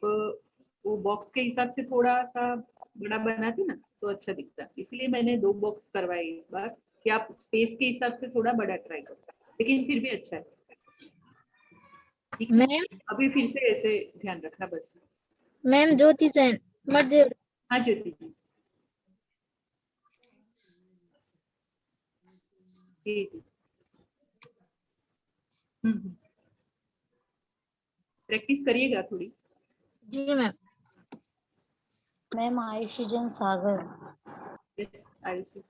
[SPEAKER 3] वो बॉक्स के हिसाब से थोड़ा सा बड़ा बनाते ना तो अच्छा दिखता, इसलिए मैंने 2 बॉक्स करवाए इस बार कि आप स्पेस के हिसाब से थोड़ा बड़ा ट्राई करो, लेकिन फिर भी अच्छा है। ठीक है,
[SPEAKER 7] मैम
[SPEAKER 3] अभी फिर से ऐसे ध्यान रखना बस।
[SPEAKER 7] मैम ज्योति जैन मध्य।
[SPEAKER 3] हाँ ज्योति जी, जी जी। प्रैक्टिस करिएगा थोड़ी।
[SPEAKER 7] जी मैम।
[SPEAKER 5] मैम आयुषी जैन सागर।
[SPEAKER 3] यस आयुषी।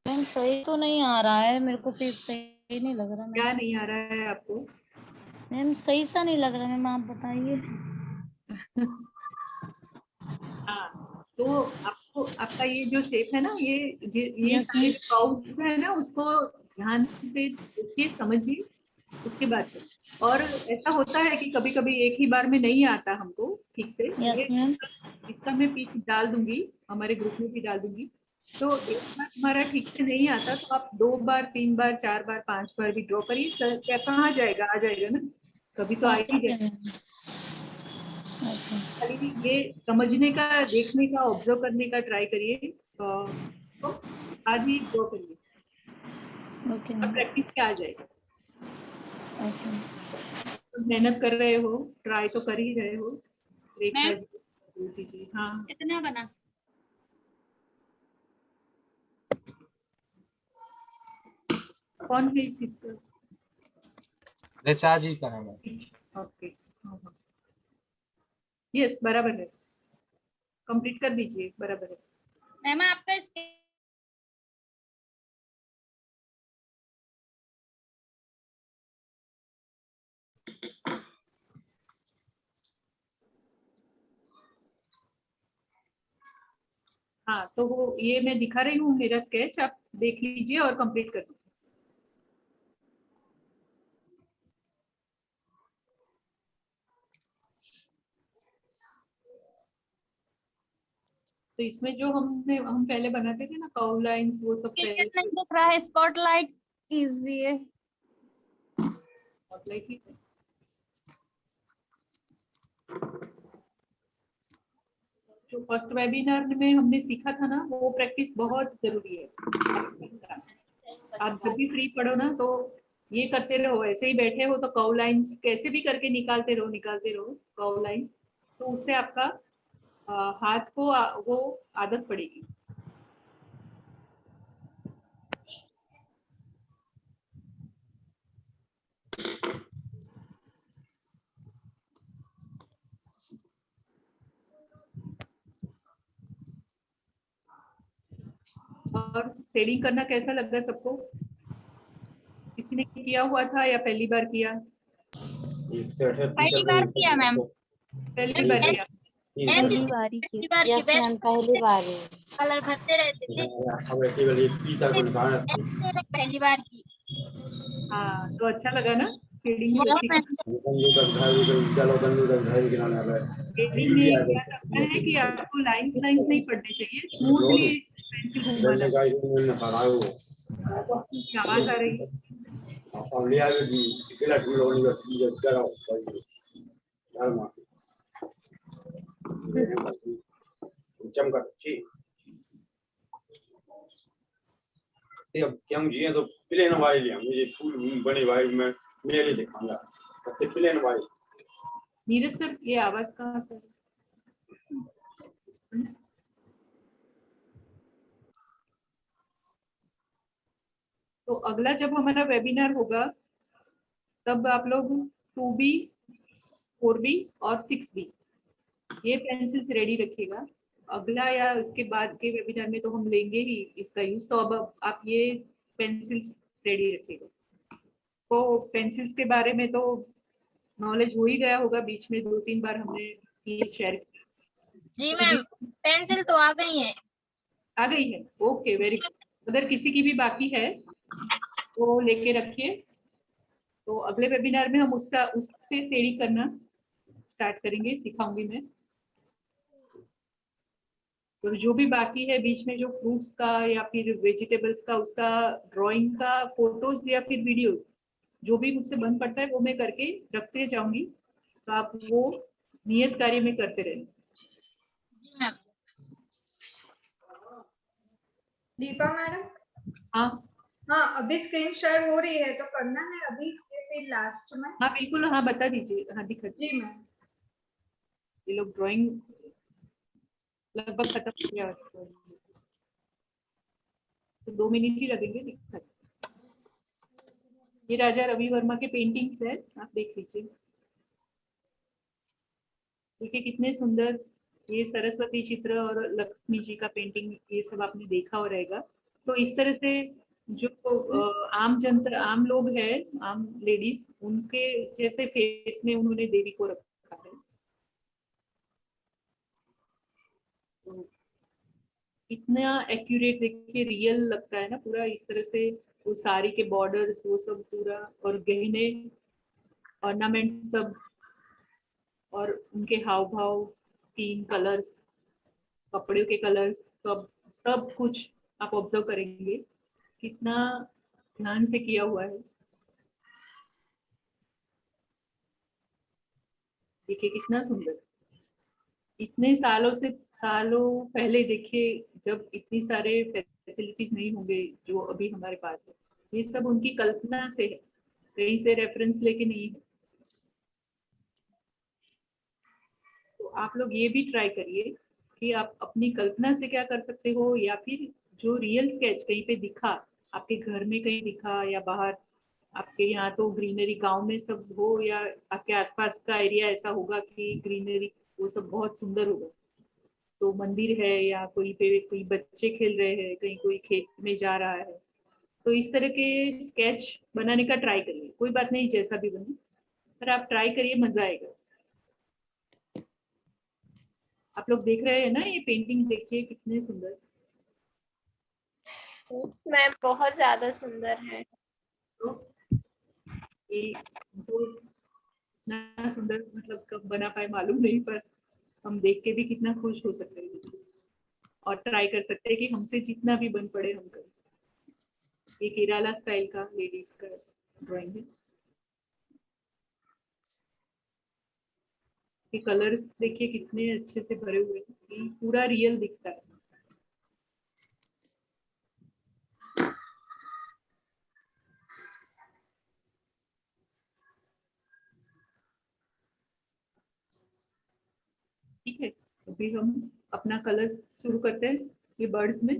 [SPEAKER 5] मैम सही तो नहीं आ रहा है, मेरे को फिर सही नहीं लग रहा।
[SPEAKER 3] क्या नहीं आ रहा है आपको?
[SPEAKER 5] मैम सही सा नहीं लग रहा मैम, आप बताइए।
[SPEAKER 3] हाँ तो आपको आपका ये जो शेप है ना, ये
[SPEAKER 5] यस
[SPEAKER 3] सारे जो कर्व्स है ना उसको ध्यान से देखिए समझिए, उसके बाद करिए। और ऐसा होता है कि कभी कभी एक ही बार में नहीं आता हमको ठीक से,
[SPEAKER 5] यस
[SPEAKER 3] ये
[SPEAKER 5] मैम।
[SPEAKER 3] इसका मैं पिक डाल दूंगी, हमारे ग्रुप में भी डाल दूंगी, तो एक बार हमारा ठीक से नहीं आता तो आप 2 बार 3 बार 4 बार 5 बार भी ड्रॉ करिए, क्या कहाँ जाएगा, आ जाएगा ना, कभी तो आ ही जाएगा। खाली ये समझने का, देखने का, ऑब्जर्व करने का ट्राई करिए, तो आज ही ड्रॉ करिए,
[SPEAKER 5] ओके
[SPEAKER 3] अब
[SPEAKER 5] मैम।
[SPEAKER 3] प्रैक्टिस से आ जाएगा।
[SPEAKER 5] ओके।
[SPEAKER 3] मेहनत कर रहे हो, ट्राई तो कर ही रहे हो। रेखा
[SPEAKER 1] मैम?
[SPEAKER 3] जी, ज्योति जी, हाँ
[SPEAKER 1] कितना बना?
[SPEAKER 3] कौन है किसका?
[SPEAKER 2] ऋचा जी का है मैम।
[SPEAKER 3] ओके, यस बराबर है, कंप्लीट कर दीजिए, बराबर है।
[SPEAKER 1] मैम आपका इसके
[SPEAKER 3] हाँ तो वो ये मैं दिखा रही हूँ मेरा स्केच, आप देख लीजिए और कंप्लीट कर दीजिए। तो इसमें जो हम पहले बनाते थे ना कर्व लाइंस, वो सब
[SPEAKER 1] क्लियर
[SPEAKER 3] पहले
[SPEAKER 1] नहीं दिख रहा है, स्पॉटलाइट कीजिए।
[SPEAKER 3] अप्लाई की। जो फर्स्ट वेबिनार में हमने सीखा था ना, वो प्रैक्टिस बहुत जरूरी है। आप जब भी फ्री पढ़ो ना तो ये करते रहो, ऐसे ही बैठे हो तो कर्व लाइंस कैसे भी करके निकालते रहो कर्व लाइंस, तो उससे आपका हाथ को वो आदत पड़ेगी। और शेडिंग करना कैसा लगा सबको? किसी ने किया हुआ था या पहली बार किया?
[SPEAKER 1] पहली बार किया मैम।
[SPEAKER 3] पहली बार किया।
[SPEAKER 6] पहली बारी की।
[SPEAKER 7] पहली बार कलर भरते रहते थे, पहली बार की।
[SPEAKER 3] हाँ तो अच्छा लगा ना शेडिंग सीखना? शेडिंग में क्या करना है कि आपको लाइंस नहीं पढ़ने चाहिए, स्मूथली पेंसिल घुमाना। आवाज आ रही है?
[SPEAKER 10] अब क्या मुझे तो प्लेन वाले लिया, मुझे फूल बने भाई मैं मेरे दिखाऊंगा प्लेन वाले।
[SPEAKER 3] नीरज सर ये आवाज कहाँ से? तो अगला जब हमारा वेबिनार होगा तब आप लोग 2B 4B और 6B ये पेंसिल्स रेडी रखिएगा। अगला या उसके बाद के वेबिनार में तो हम लेंगे ही इसका यूज, तो अब आप ये पेंसिल्स रेडी रखिएगा। तो पेंसिल्स के बारे में तो नॉलेज हो ही गया होगा, बीच में 2-3 बार हमने ये शेयर किया।
[SPEAKER 7] जी मैम, पेंसिल तो आ गई है।
[SPEAKER 3] आ गई है, ओके वेरी गुड। अगर किसी की भी बाकी है तो लेके रखिए। तो अगले वेबिनार में हम उससे शेयरिंग करना स्टार्ट करेंगे, सिखाऊंगी मैं। तो जो भी बाकी है बीच में, जो फ्रूट्स का या फिर वेजिटेबल्स का, उसका ड्राइंग का फोटोज या फिर वीडियो जो भी मुझसे बन पड़ता है वो मैं करके रखते जाऊंगी, तो आप वो नियत कार्य में करते रहें।
[SPEAKER 4] दीपा मैडम?
[SPEAKER 3] हाँ
[SPEAKER 4] हाँ, अभी स्क्रीन शेयर हो रही है तो करना है अभी या फिर लास्ट में?
[SPEAKER 3] हाँ बिल्कुल, हाँ बता दीजिए, हाँ दिखा दीजिए।
[SPEAKER 4] जी मैम।
[SPEAKER 3] ये लोग ड्राइंग लगभग खत्म हो गया, तो 2 मिनट ही लगेंगे, दिखा दीजिए। ये राजा रवि वर्मा के पेंटिंग्स है, आप देख लीजिए। देखिए कितने सुंदर, ये सरस्वती चित्र और लक्ष्मी जी का पेंटिंग, ये सब आपने देखा हो रहेगा। तो इस तरह से जो आम जनता, आम लोग हैं, आम लेडीज, उनके जैसे फेस में उन्होंने देवी को रखा है। तो इतना एक्यूरेट, देखिए रियल लगता है ना पूरा, इस तरह से वो साड़ी के बॉर्डर्स वो सब पूरा, और गहने ऑर्नामेंट सब, और उनके हाव भाव, स्किन कलर्स, कपड़े के कलर्स, सब सब कुछ आप ऑब्जर्व करेंगे कितना ध्यान से किया हुआ है। देखिए कितना सुंदर, इतने सालों पहले देखिए जब इतनी सारे फैसिलिटीज नहीं होंगे जो अभी हमारे पास है, ये सब उनकी कल्पना से है, कहीं से रेफरेंस लेके नहीं है। तो आप लोग ये भी ट्राई करिए कि आप अपनी कल्पना से क्या कर सकते हो, या फिर जो रियल स्केच कहीं पे दिखा, आपके घर में कहीं दिखा या बाहर, आपके यहाँ तो ग्रीनरी गांव में सब हो, या आपके आसपास का एरिया ऐसा होगा कि ग्रीनरी वो सब बहुत सुंदर होगा, तो मंदिर है या कोई पे कोई बच्चे खेल रहे हैं, कहीं कोई खेत में जा रहा है, तो इस तरह के स्केच बनाने का ट्राई करिए। कोई बात नहीं जैसा भी बने, पर आप ट्राई करिए, मजा आएगा। आप लोग देख रहे हैं ना, ये पेंटिंग देखिए कितने सुंदर।
[SPEAKER 8] मैम बहुत ज्यादा सुंदर है।
[SPEAKER 3] तो ये तो इतना सुंदर मतलब कब बना पाए मालूम नहीं, पर हम देख के भी कितना खुश हो सकते हैं और ट्राई कर सकते हैं कि हमसे जितना भी बन पड़े हम करें। ये केरला स्टाइल का लेडीज का ड्राइंग है। ये कलर्स देखिए कितने अच्छे से भरे हुए हैं, पूरा रियल दिखता है। ठीक है, अभी हम अपना कलर शुरू करते हैं ये बर्ड्स में।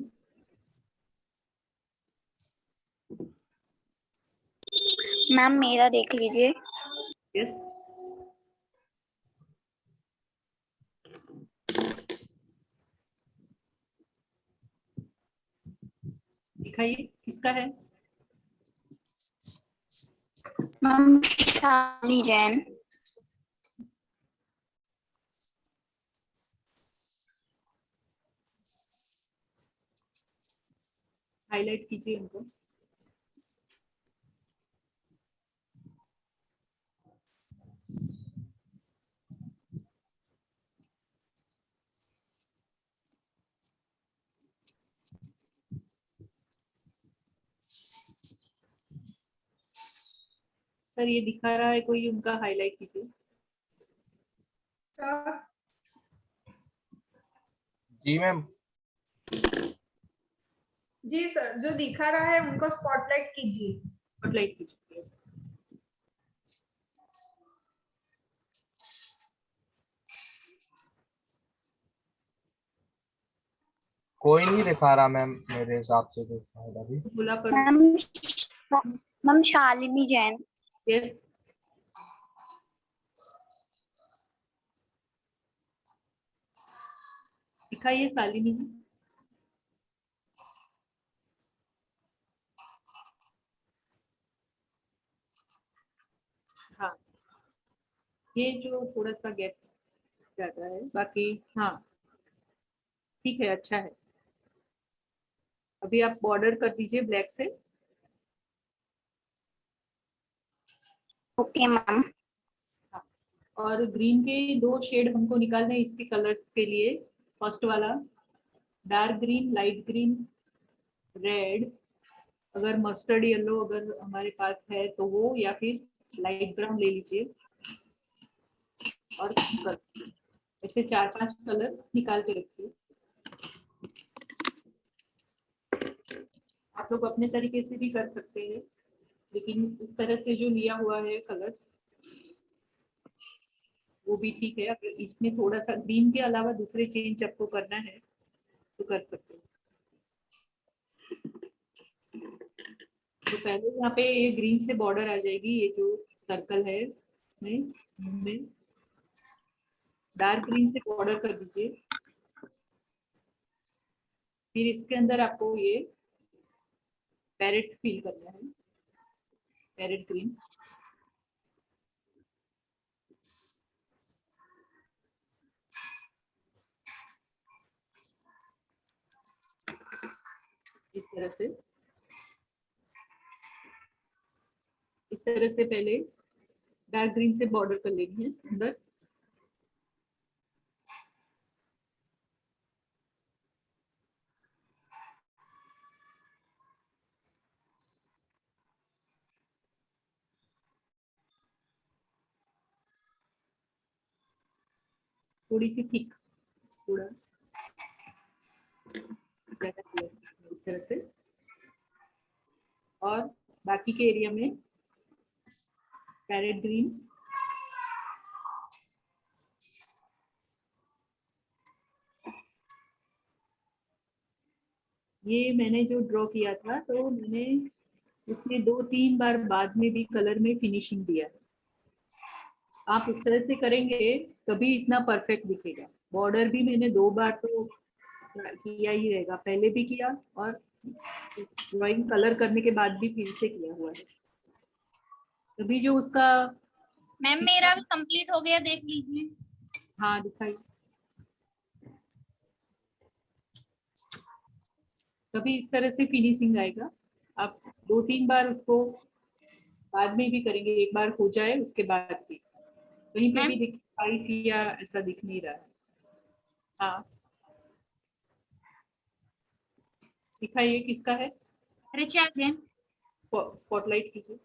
[SPEAKER 8] मैम मेरा देख लीजिए।
[SPEAKER 3] यस, दिखाइए किसका है।
[SPEAKER 8] मैम शालिनी जैन।
[SPEAKER 3] हाईलाइट कीजिए उनको। सर ये दिखा रहा है कोई, उनका हाईलाइट कीजिए।
[SPEAKER 4] सर
[SPEAKER 2] जी मैम।
[SPEAKER 4] जी सर, जो दिखा रहा है उनको स्पॉटलाइट कीजिए।
[SPEAKER 3] स्पॉटलाइट कीजिए। yes.
[SPEAKER 2] कोई नहीं दिखा रहा मैम, मेरे हिसाब से जो शायद अभी।
[SPEAKER 3] बोला पर
[SPEAKER 8] मैम शालिनी जैन।
[SPEAKER 3] यस, दिखाइए शालिनी। हाँ, ये जो थोड़ा सा गैप ज्यादा है, बाकी हाँ ठीक है, अच्छा है। अभी आप बॉर्डर कर दीजिए ब्लैक से।
[SPEAKER 8] Okay ma'am.
[SPEAKER 3] हाँ, और ग्रीन के 2 शेड हमको निकालने हैं इसके कलर्स के लिए। फर्स्ट वाला dark green, light green, red, अगर मस्टर्ड येलो अगर हमारे पास है तो वो, या फिर लाइट ब्राउन ले लीजिए। और ऐसे 4-5 कलर निकाल के रखिए। आप लोग अपने तरीके से भी कर सकते हैं, लेकिन इस तरह से जो लिया हुआ है कलर्स वो भी ठीक है। अगर इसमें थोड़ा सा ग्रीन के अलावा दूसरे चेंज आपको करना है तो कर सकते हैं। तो पहले यहाँ पे ये ग्रीन से बॉर्डर आ जाएगी, ये जो सर्कल है में डार्क ग्रीन से बॉर्डर कर दीजिए। फिर इसके अंदर आपको ये पैरेट फिल करना है, पैरेट ग्रीन। इस तरह से पहले डार्क ग्रीन से बॉर्डर कर लेनी है अंदर। थोड़ी सी थिक, थोड़ा ज्यादा clear, इस तरह से। और बाकी के एरिया में पैरेट ग्रीन, ये मैंने जो ड्रॉ किया था तो मैंने उसमें 2-3 बार बाद में भी कलर में फिनिशिंग दिया। आप इस तरह से करेंगे तभी इतना परफेक्ट दिखेगा। बॉर्डर भी मैंने 2 बार तो किया ही रहेगा, पहले भी किया और ड्राइंग कलर करने के बाद भी फिर से किया हुआ है, तभी जो उसका।
[SPEAKER 1] मैम मेरा भी कंप्लीट हो गया, देख लीजिए।
[SPEAKER 3] हाँ दिखाई, तभी इस तरह से फिनिशिंग आएगा। आप 2-3 बार उसको बाद में भी करेंगे, एक बार हो जाए उसके बाद भी। कहीं पे भी दिखाई या ऐसा दिख नहीं रहा है। हाँ दिखाइए किसका है,
[SPEAKER 1] रिचा जैन।
[SPEAKER 3] स्पॉटलाइट कीजिए।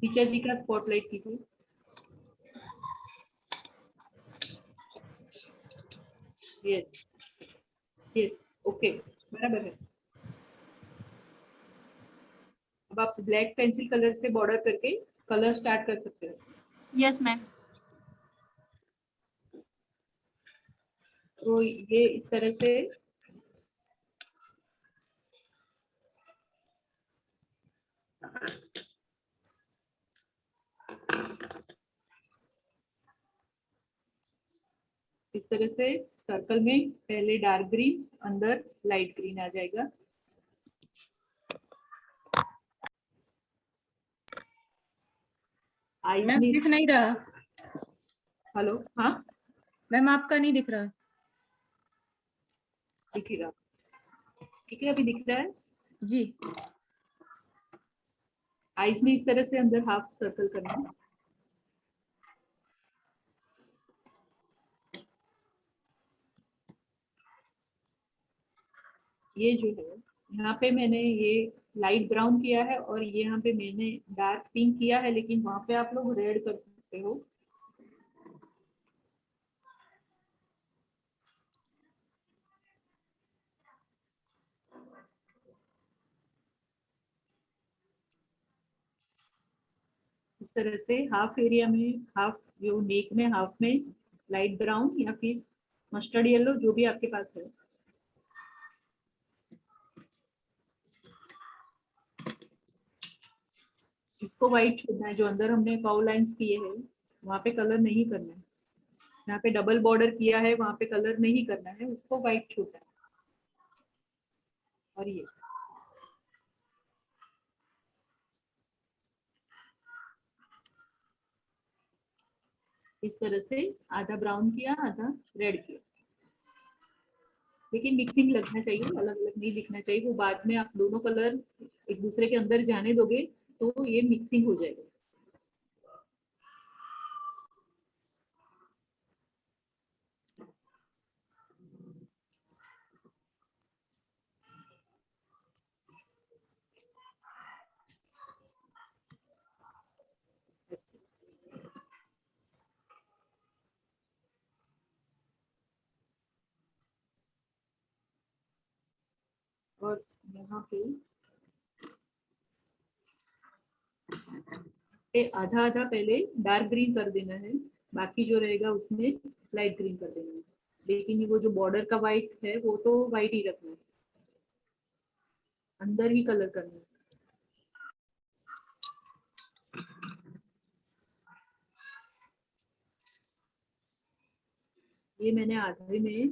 [SPEAKER 3] टीचर जी का स्पॉटलाइट कीजिए। यस यस, ओके, बराबर है। अब आप ब्लैक पेंसिल कलर से बॉर्डर करके कलर स्टार्ट कर सकते हो।
[SPEAKER 1] Yes ma'am.
[SPEAKER 3] तो ये इस तरह से सर्कल में पहले डार्क ग्रीन, अंदर लाइट ग्रीन आ जाएगा।
[SPEAKER 9] मैम दिख नहीं रहा।
[SPEAKER 3] हेलो, हाँ
[SPEAKER 9] मैम आपका नहीं दिख रहा।
[SPEAKER 3] दिखेगा, ठीक है, अभी दिख रहा है
[SPEAKER 9] जी।
[SPEAKER 3] आईज में इस तरह से अंदर हाफ सर्कल करना है। ये जो है यहाँ पे मैंने ये लाइट ब्राउन किया है और ये यहाँ पे मैंने डार्क पिंक किया है, लेकिन वहां पे आप लोग रेड कर सकते हो। इस तरह से हाफ एरिया में, हाफ जो नेक में, हाफ में लाइट ब्राउन या फिर मस्टर्ड येलो, जो भी आपके पास है। इसको व्हाइट छोड़ना है, जो अंदर हमने कर्व लाइंस किए हैं वहां पे कलर नहीं करना है। यहाँ पे डबल बॉर्डर किया है वहां पे कलर नहीं करना है, उसको व्हाइट छोड़ना है। और ये इस तरह से आधा ब्राउन किया, आधा रेड किया, लेकिन मिक्सिंग लगना चाहिए, अलग अलग नहीं दिखना चाहिए। वो बाद में आप दोनों कलर एक दूसरे के अंदर जाने दोगे तो ये मिक्सिंग हो जाएगा। और यहाँ पे आधा आधा पहले डार्क ग्रीन कर देना है, बाकी जो रहेगा उसमें लाइट ग्रीन कर देना है। लेकिन वो जो बॉर्डर का व्हाइट है वो तो व्हाइट ही रखना है, अंदर ही कलर करना है। ये मैंने आधे में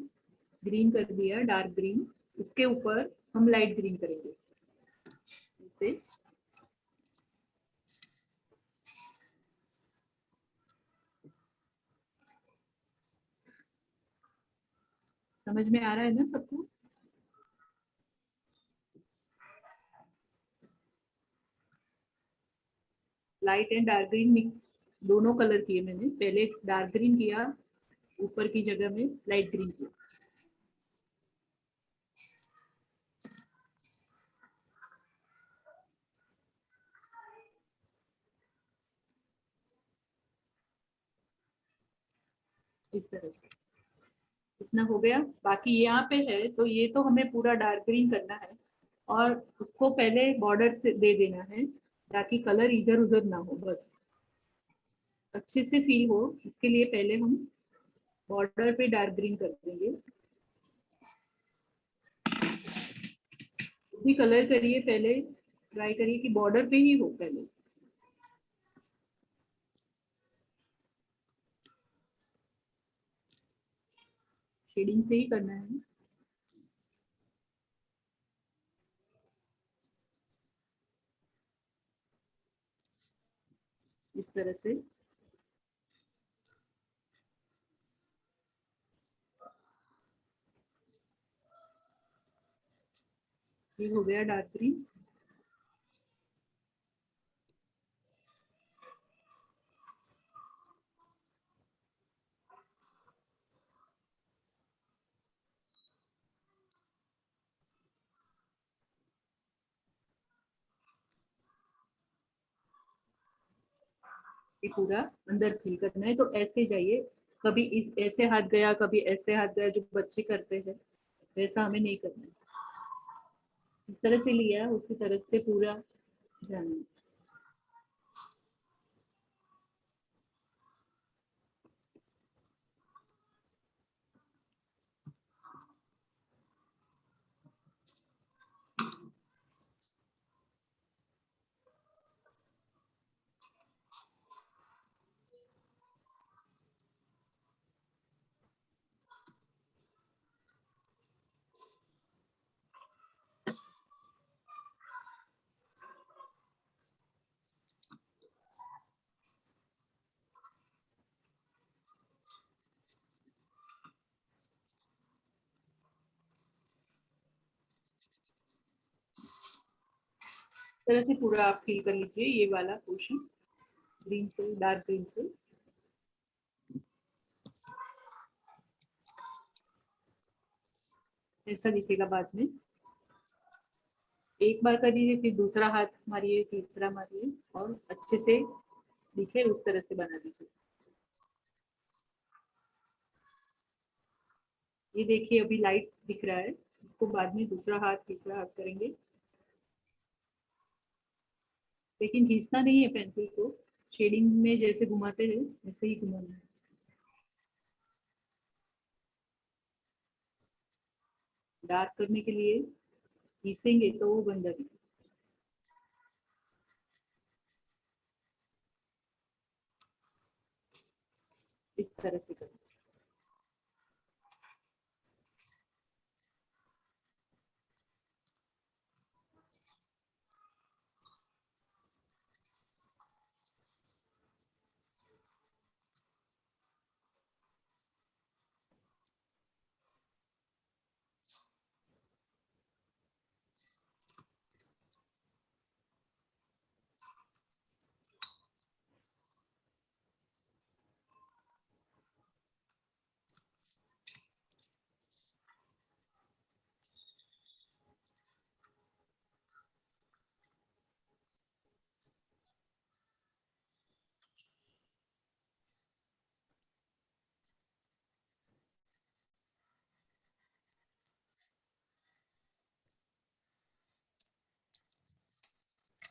[SPEAKER 3] ग्रीन कर दिया, डार्क ग्रीन, उसके ऊपर हम लाइट ग्रीन करेंगे। इसे समझ में आ रहा है ना सबको? Light and dark green mix दोनों कलर किए मैंने, पहले डार्क ग्रीन किया, ऊपर की जगह में लाइट ग्रीन किया। इस तरह से इतना हो गया। बाकी यहाँ पे है तो ये तो हमें पूरा डार्क ग्रीन करना है और उसको पहले बॉर्डर से दे देना है ताकि कलर इधर उधर ना हो, बस अच्छे से फील हो। इसके लिए पहले हम बॉर्डर पे डार्क ग्रीन कर देंगे। भी कलर करिए पहले, ट्राई करिए कि बॉर्डर पे ही हो पहले। शेडिंग से ही करना है। इस तरह से ये हो गया डार्क ग्रीन। ये पूरा अंदर फिल करना है तो ऐसे जाइए, कभी इस ऐसे हाथ गया कभी ऐसे हाथ गया, जो बच्चे करते हैं वैसा हमें नहीं करना है। इस तरह से लिया उसी तरह से पूरा जाना है। तरह से पूरा आप फिल कर लीजिए ये वाला पोर्शन ग्रीन से, डार्क ग्रीन से। ऐसा दिखेगा बाद में। एक बार कर दीजिए, फिर दूसरा हाथ मारिए, तीसरा मारिए और अच्छे से दिखे उस तरह से बना दीजिए। ये देखिए अभी लाइट दिख रहा है, इसको बाद में दूसरा हाथ तीसरा हाथ करेंगे। लेकिन खींचना नहीं है पेंसिल को, शेडिंग में जैसे घुमाते हैं वैसे ही घुमाना है। डार्क करने के लिए घिसेंगे तो वो बन जाएगी। इस तरह से करें।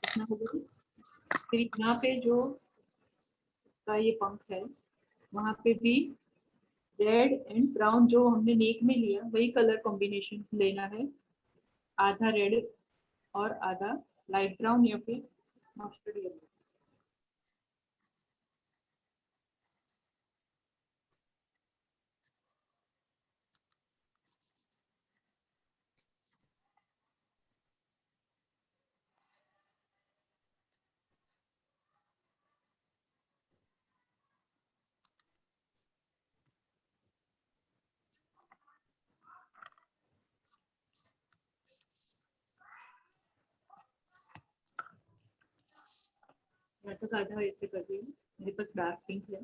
[SPEAKER 3] इतना हो गया। फिर यहाँ पे जो का ये पंख है वहां पे भी रेड एंड ब्राउन जो हमने नेक में लिया वही कलर कॉम्बिनेशन लेना है। आधा रेड और आधा लाइट ब्राउन या फिर मस्टर्ड येलो। मैं तो आधा ऐसे कर रही हूँ, मेरे पास डार्क पिंक है।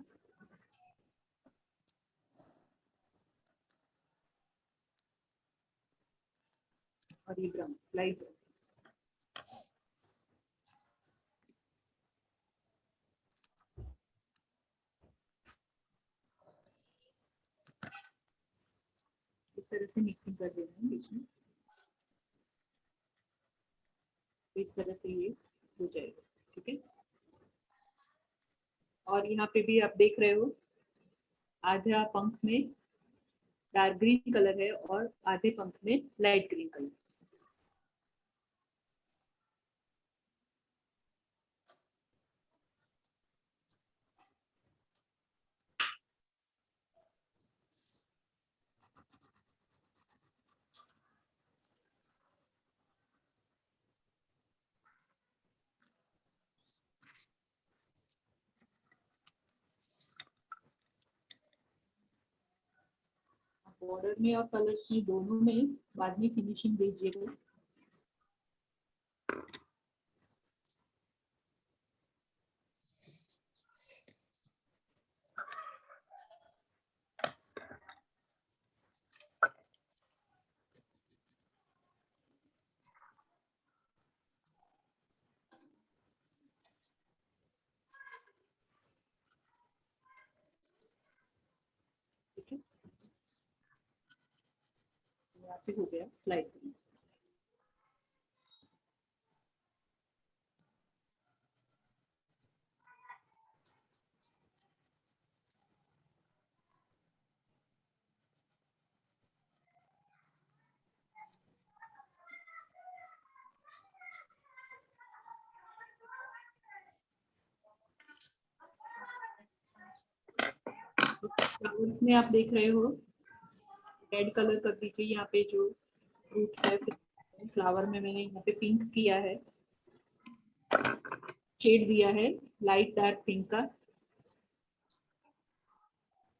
[SPEAKER 3] और ये ब्राउन लाइट ब्राउन। इस तरह से मिक्सिंग कर देना है बीच में, तो इस तरह से ये हो जाएगा। ठीक है, और यहाँ पे भी आप देख रहे हो आधा पंख में डार्क ग्रीन कलर है और आधे पंख में लाइट ग्रीन कलर। बॉर्डर में और कलर्स में दोनों में बाद में फिनिशिंग दीजिएगा। ठीक है, यहाँ पे हो गया लाइट ग्रीन। फ्लावर्स में आप देख रहे हो रेड कलर कर दीजिए। यहाँ पे जो फ्रूट है फ्लावर में मैंने यहाँ पे पिंक किया है, शेड दिया है लाइट डार्क पिंक का।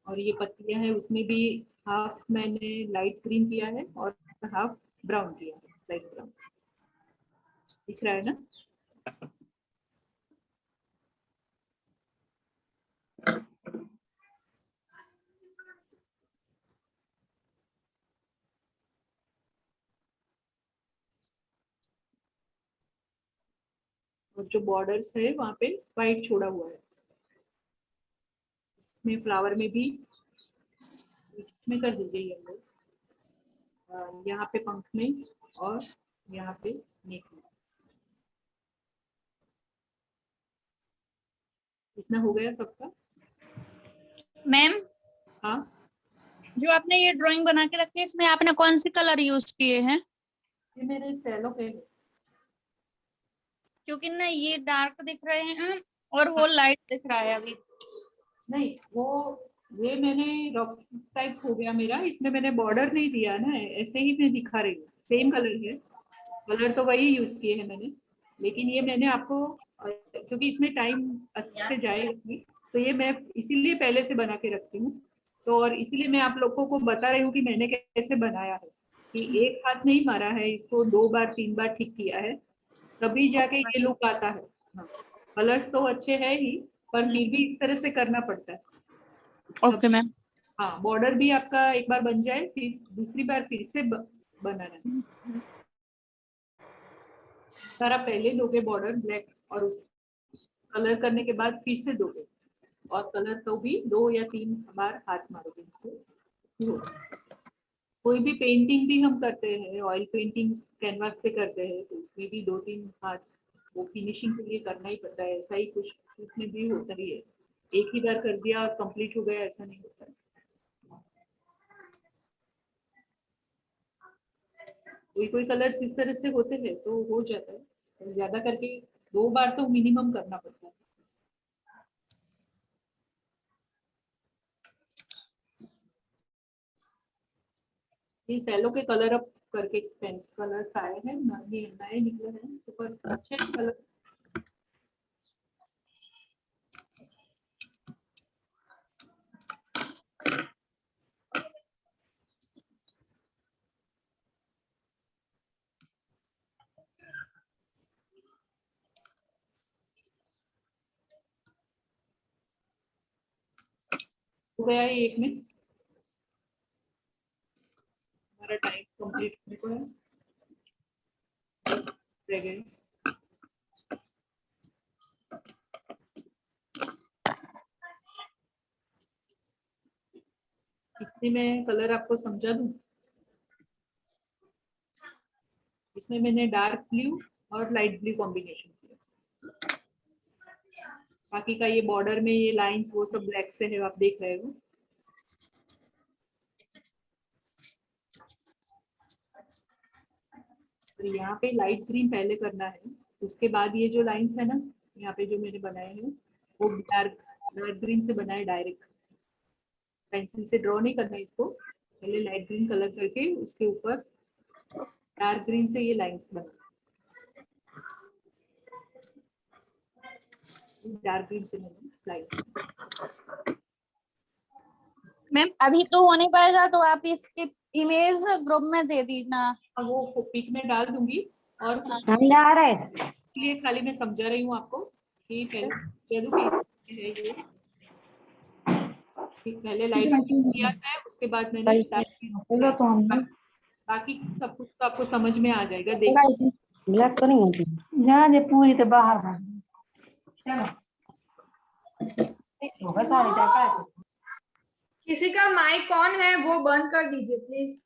[SPEAKER 3] और ये पत्तियां है उसमें भी हाफ मैंने लाइट ग्रीन किया है और हाफ ब्राउन किया है, लाइट ब्राउन। दिख रहा है ना? और जो बॉर्डर्स है वहाँ पे वाइट छोड़ा हुआ है, इसमें फ्लावर में भी में कर दीजिए येलो, यहाँ पे पंख में और यहाँ पे नेक में। इतना हो गया सबका?
[SPEAKER 1] मैम
[SPEAKER 3] हाँ,
[SPEAKER 1] जो आपने ये ड्राइंग बना के रखी है इसमें आपने कौन से कलर यूज किए हैं?
[SPEAKER 3] ये मेरे सैलो के,
[SPEAKER 1] क्योंकि ना ये डार्क दिख रहे हैं और वो लाइट दिख रहा है अभी।
[SPEAKER 3] नहीं वो ये मैंने रफ टाइप हो गया मेरा, इसमें मैंने बॉर्डर नहीं दिया ना, ऐसे ही मैं दिखा रही हूँ। सेम कलर है, कलर तो वही यूज किए हैं मैंने, लेकिन ये मैंने आपको क्योंकि इसमें टाइम अच्छे से जाएगा नहीं, तो ये मैं इसीलिए पहले से बना के रखती हूँ। तो और इसीलिए मैं आप लोगों को बता रही हूँ कि मैंने कैसे बनाया है, कि एक हाथ नहीं मारा है इसको, 2 बार 3 बार ठीक किया है, तभी जाके ये लुक आता है। हाँ, कलर्स तो अच्छे है ही, पर फिर भी इस तरह से करना पड़ता है।
[SPEAKER 1] Okay ma'am.
[SPEAKER 3] हाँ, बॉर्डर भी आपका एक बार बन जाए फिर दूसरी बार फिर से बनाना है। सारा पहले दोगे बॉर्डर ब्लैक, और उस कलर करने के बाद फिर से दोगे, और कलर तो भी 2 या 3 बार हाथ मारोगे इसको। कोई भी पेंटिंग भी हम करते हैं, ऑयल पेंटिंग कैनवास पे करते हैं, तो उसमें भी 2-3 हाथ वो फिनिशिंग के लिए करना ही पड़ता है। ऐसा ही कुछ उसमें भी होता ही है, एक ही बार कर दिया और कंप्लीट हो गया ऐसा नहीं होता है। कोई कलर्स इस तरह से होते हैं तो हो जाता है, तो ज्यादा करके 2 बार तो मिनिमम करना पड़ता है। ये सैलो के कलर अप करके कलर्स आए हैं, नए निकले हैं, तो पर अच्छे कलर। हो गया है एक में, हमारा टाइम कंप्लीट होने को है, रह गए। इसमें मैं कलर आपको समझा दूं। इसमें मैंने डार्क ब्लू और लाइट ब्लू कॉम्बिनेशन किया। बाकी का ये बॉर्डर में ये लाइंस वो सब ब्लैक से है, आप देख रहे हो। तो यहाँ पे लाइट ग्रीन पहले करना है, उसके बाद ये जो लाइंस है ना यहाँ पे जो मैंने बनाए हैं वो डार्क ग्रीन से बनाए, डायरेक्ट पेंसिल से ड्रॉ नहीं करना है इसको, पहले लाइट ग्रीन कलर करके उसके ऊपर डार्क ग्रीन से ये लाइंस बना, डार्क ग्रीन से मैंने लाइंस।
[SPEAKER 1] मैम अभी तो हो नहीं पाएगा तो आप इसके इमेज ग्रुप में दे दीजिए।
[SPEAKER 3] वो पिक में डाल दूंगी और इसलिए खाली मैं समझा रही हूँ आपको कि पहले लाइट किया है, उसके बाद मैंने बाकी सब कुछ तो आपको समझ में आ जाएगा। देखिए
[SPEAKER 9] ब्लैक तो नहीं होती पूरी तो बाहर
[SPEAKER 4] किसी का माइक ऑन है वो बंद कर दीजिए प्लीज।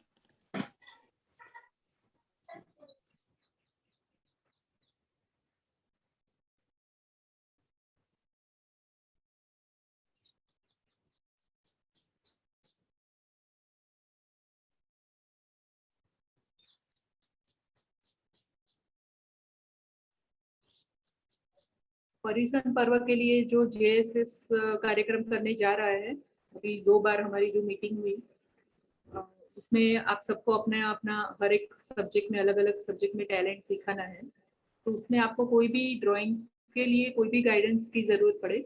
[SPEAKER 3] पर्यूषण पर्व के लिए जो जेएसएस कार्यक्रम करने जा रहा है, अभी 2 बार हमारी जो मीटिंग हुई उसमें आप सबको अपना अपना हर एक सब्जेक्ट में अलग अलग सब्जेक्ट में टैलेंट दिखाना है। तो उसमें आपको कोई भी ड्राइंग के लिए कोई भी गाइडेंस की जरूरत पड़े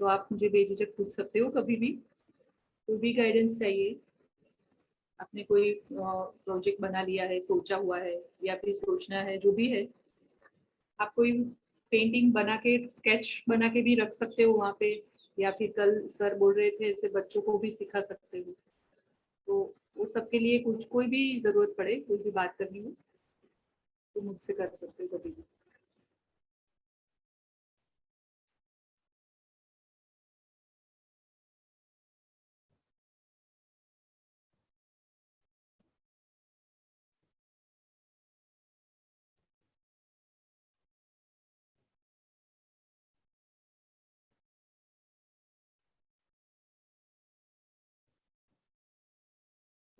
[SPEAKER 3] तो आप मुझे बेझिझक पूछ सकते हो कभी भी, कोई भी गाइडेंस चाहिए। आपने कोई प्रोजेक्ट बना लिया है, सोचा हुआ है या फिर सोचना है, जो भी है, आप कोई पेंटिंग बना के स्केच बना के भी रख सकते हो वहाँ पे, या फिर कल सर बोल रहे थे ऐसे बच्चों को भी सिखा सकते हो। तो वो सबके लिए कुछ कोई भी जरूरत पड़े, कोई भी बात करनी हो तो मुझसे कर सकते हो कभी भी।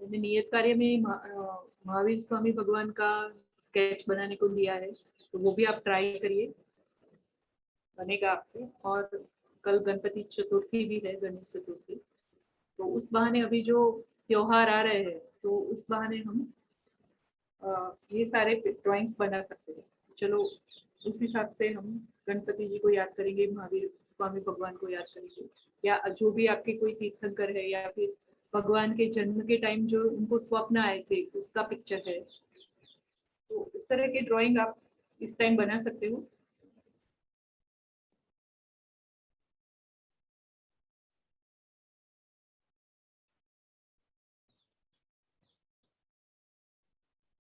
[SPEAKER 3] मैंने नियत कार्य में महावीर स्वामी भगवान का स्केच बनाने को दिया है, तो वो भी आप ट्राई करिए, बनेगा आपसे। और कल गणपति चतुर्थी भी है, गणेश चतुर्थी, तो उस बहाने अभी जो त्योहार आ रहे हैं तो उस बहाने हम ये सारे ड्राइंग्स बना सकते हैं। चलो उस हिसाब से हम गणपति जी को याद करेंगे, महावीर स्वामी भगवान को याद करेंगे, या जो भी आपके कोई तीर्थंकर है, या फिर भगवान के जन्म के टाइम जो उनको स्वप्न आए थे उसका पिक्चर है, तो इस तरह के ड्राइंग आप इस टाइम बना सकते हो।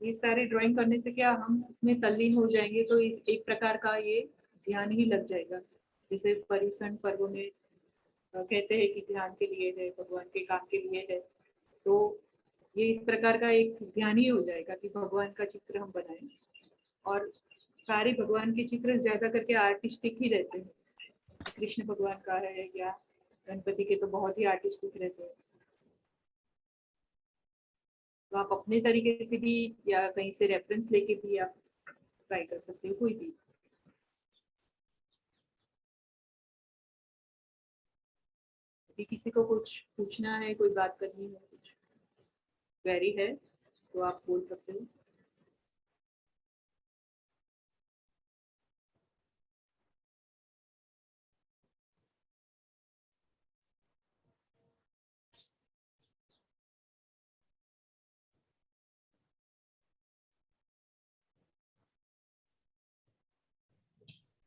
[SPEAKER 3] ये सारे ड्राइंग करने से क्या हम उसमें तल्लीन हो जाएंगे, तो इस एक प्रकार का ये ध्यान ही लग जाएगा। जैसे पर्यूषण पर्व में कहते हैं कि ध्यान के लिए है, भगवान के काम के लिए है, तो ये इस प्रकार का एक ध्यान ही हो जाएगा कि भगवान का चित्र हम बनाएं। और सारे भगवान के चित्र ज्यादा करके आर्टिस्टिक ही रहते हैं, कृष्ण भगवान का है या गणपति के तो बहुत ही आर्टिस्टिक रहते हैं। तो आप अपने तरीके से भी या कहीं से रेफरेंस लेके भी आप ट्राई कर सकते हो कोई भी। यदि किसी को कुछ पूछना है, कोई बात करनी है, कुछ क्वेरी है तो आप बोल सकते हो।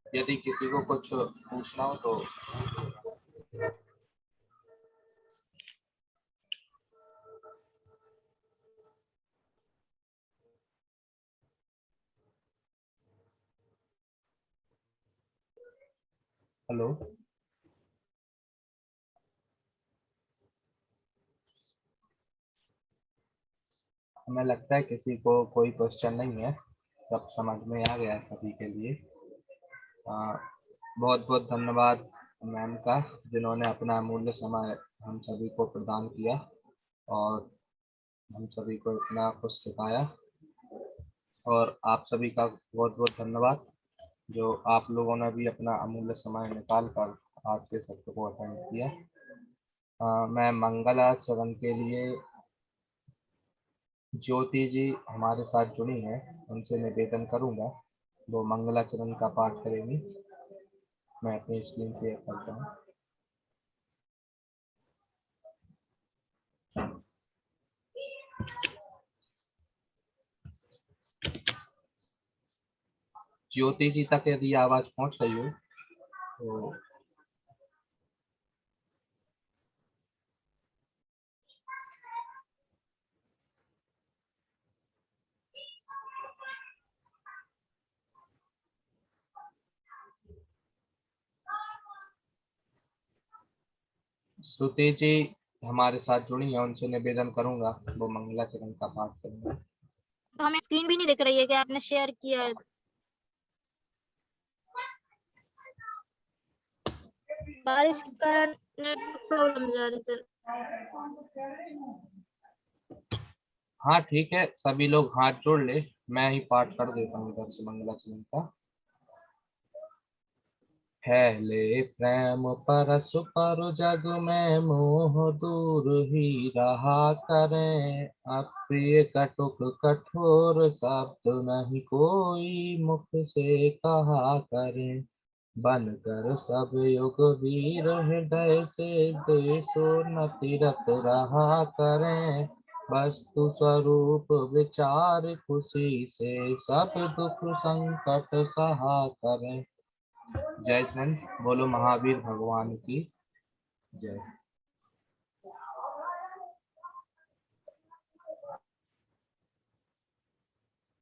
[SPEAKER 2] यदि किसी को कुछ पूछना हो तो हेलो। हमें लगता है किसी को कोई क्वेश्चन नहीं है। सब समझ में आ गया सभी के लिए। बहुत बहुत धन्यवाद मैम का, जिन्होंने अपना अमूल्य समय हम सभी को प्रदान किया और हम सभी को इतना कुछ सिखाया। और आप सभी का बहुत बहुत धन्यवाद जो आप लोगों ने भी अपना अमूल्य समय निकाल कर आज के सत्र को अटेंड किया। मैं मंगलाचरण के लिए ज्योति जी हमारे साथ जुड़ी हैं, उनसे निवेदन करूंगा वो मंगलाचरण का पाठ करेंगी। मैं अपनी स्क्रीन शेयर करता हूँ। ज्योति जी तक यदि आवाज पहुंच रही हो तो श्रुति जी हमारे साथ जुड़ी हैं, उनसे निवेदन करूंगा वो मंगलाचरण का पाठ करेंगे।
[SPEAKER 7] तो हमें स्क्रीन भी नहीं दिख रही है कि आपने शेयर किया है। बारिश के कारण नेटवर्क प्रॉब्लम जा रही थी।
[SPEAKER 2] हाँ ठीक है, सभी लोग हाथ जोड़ ले, मैं ही पाठ कर देता हूँ इधर से मंगलाचरण का। फैले प्रेम परस पर जग में मोह दूर ही रहा करें, अप्रिय कटुक कठोर शब्द नहीं कोई मुख से कहा करें, बनकर सब युग वीर हृदय से देशोन्नति रहा करें, वस्तु स्वरूप विचार खुशी से सब दुख संकट सहा करें। जय हिंद, बोलो महावीर भगवान की जय।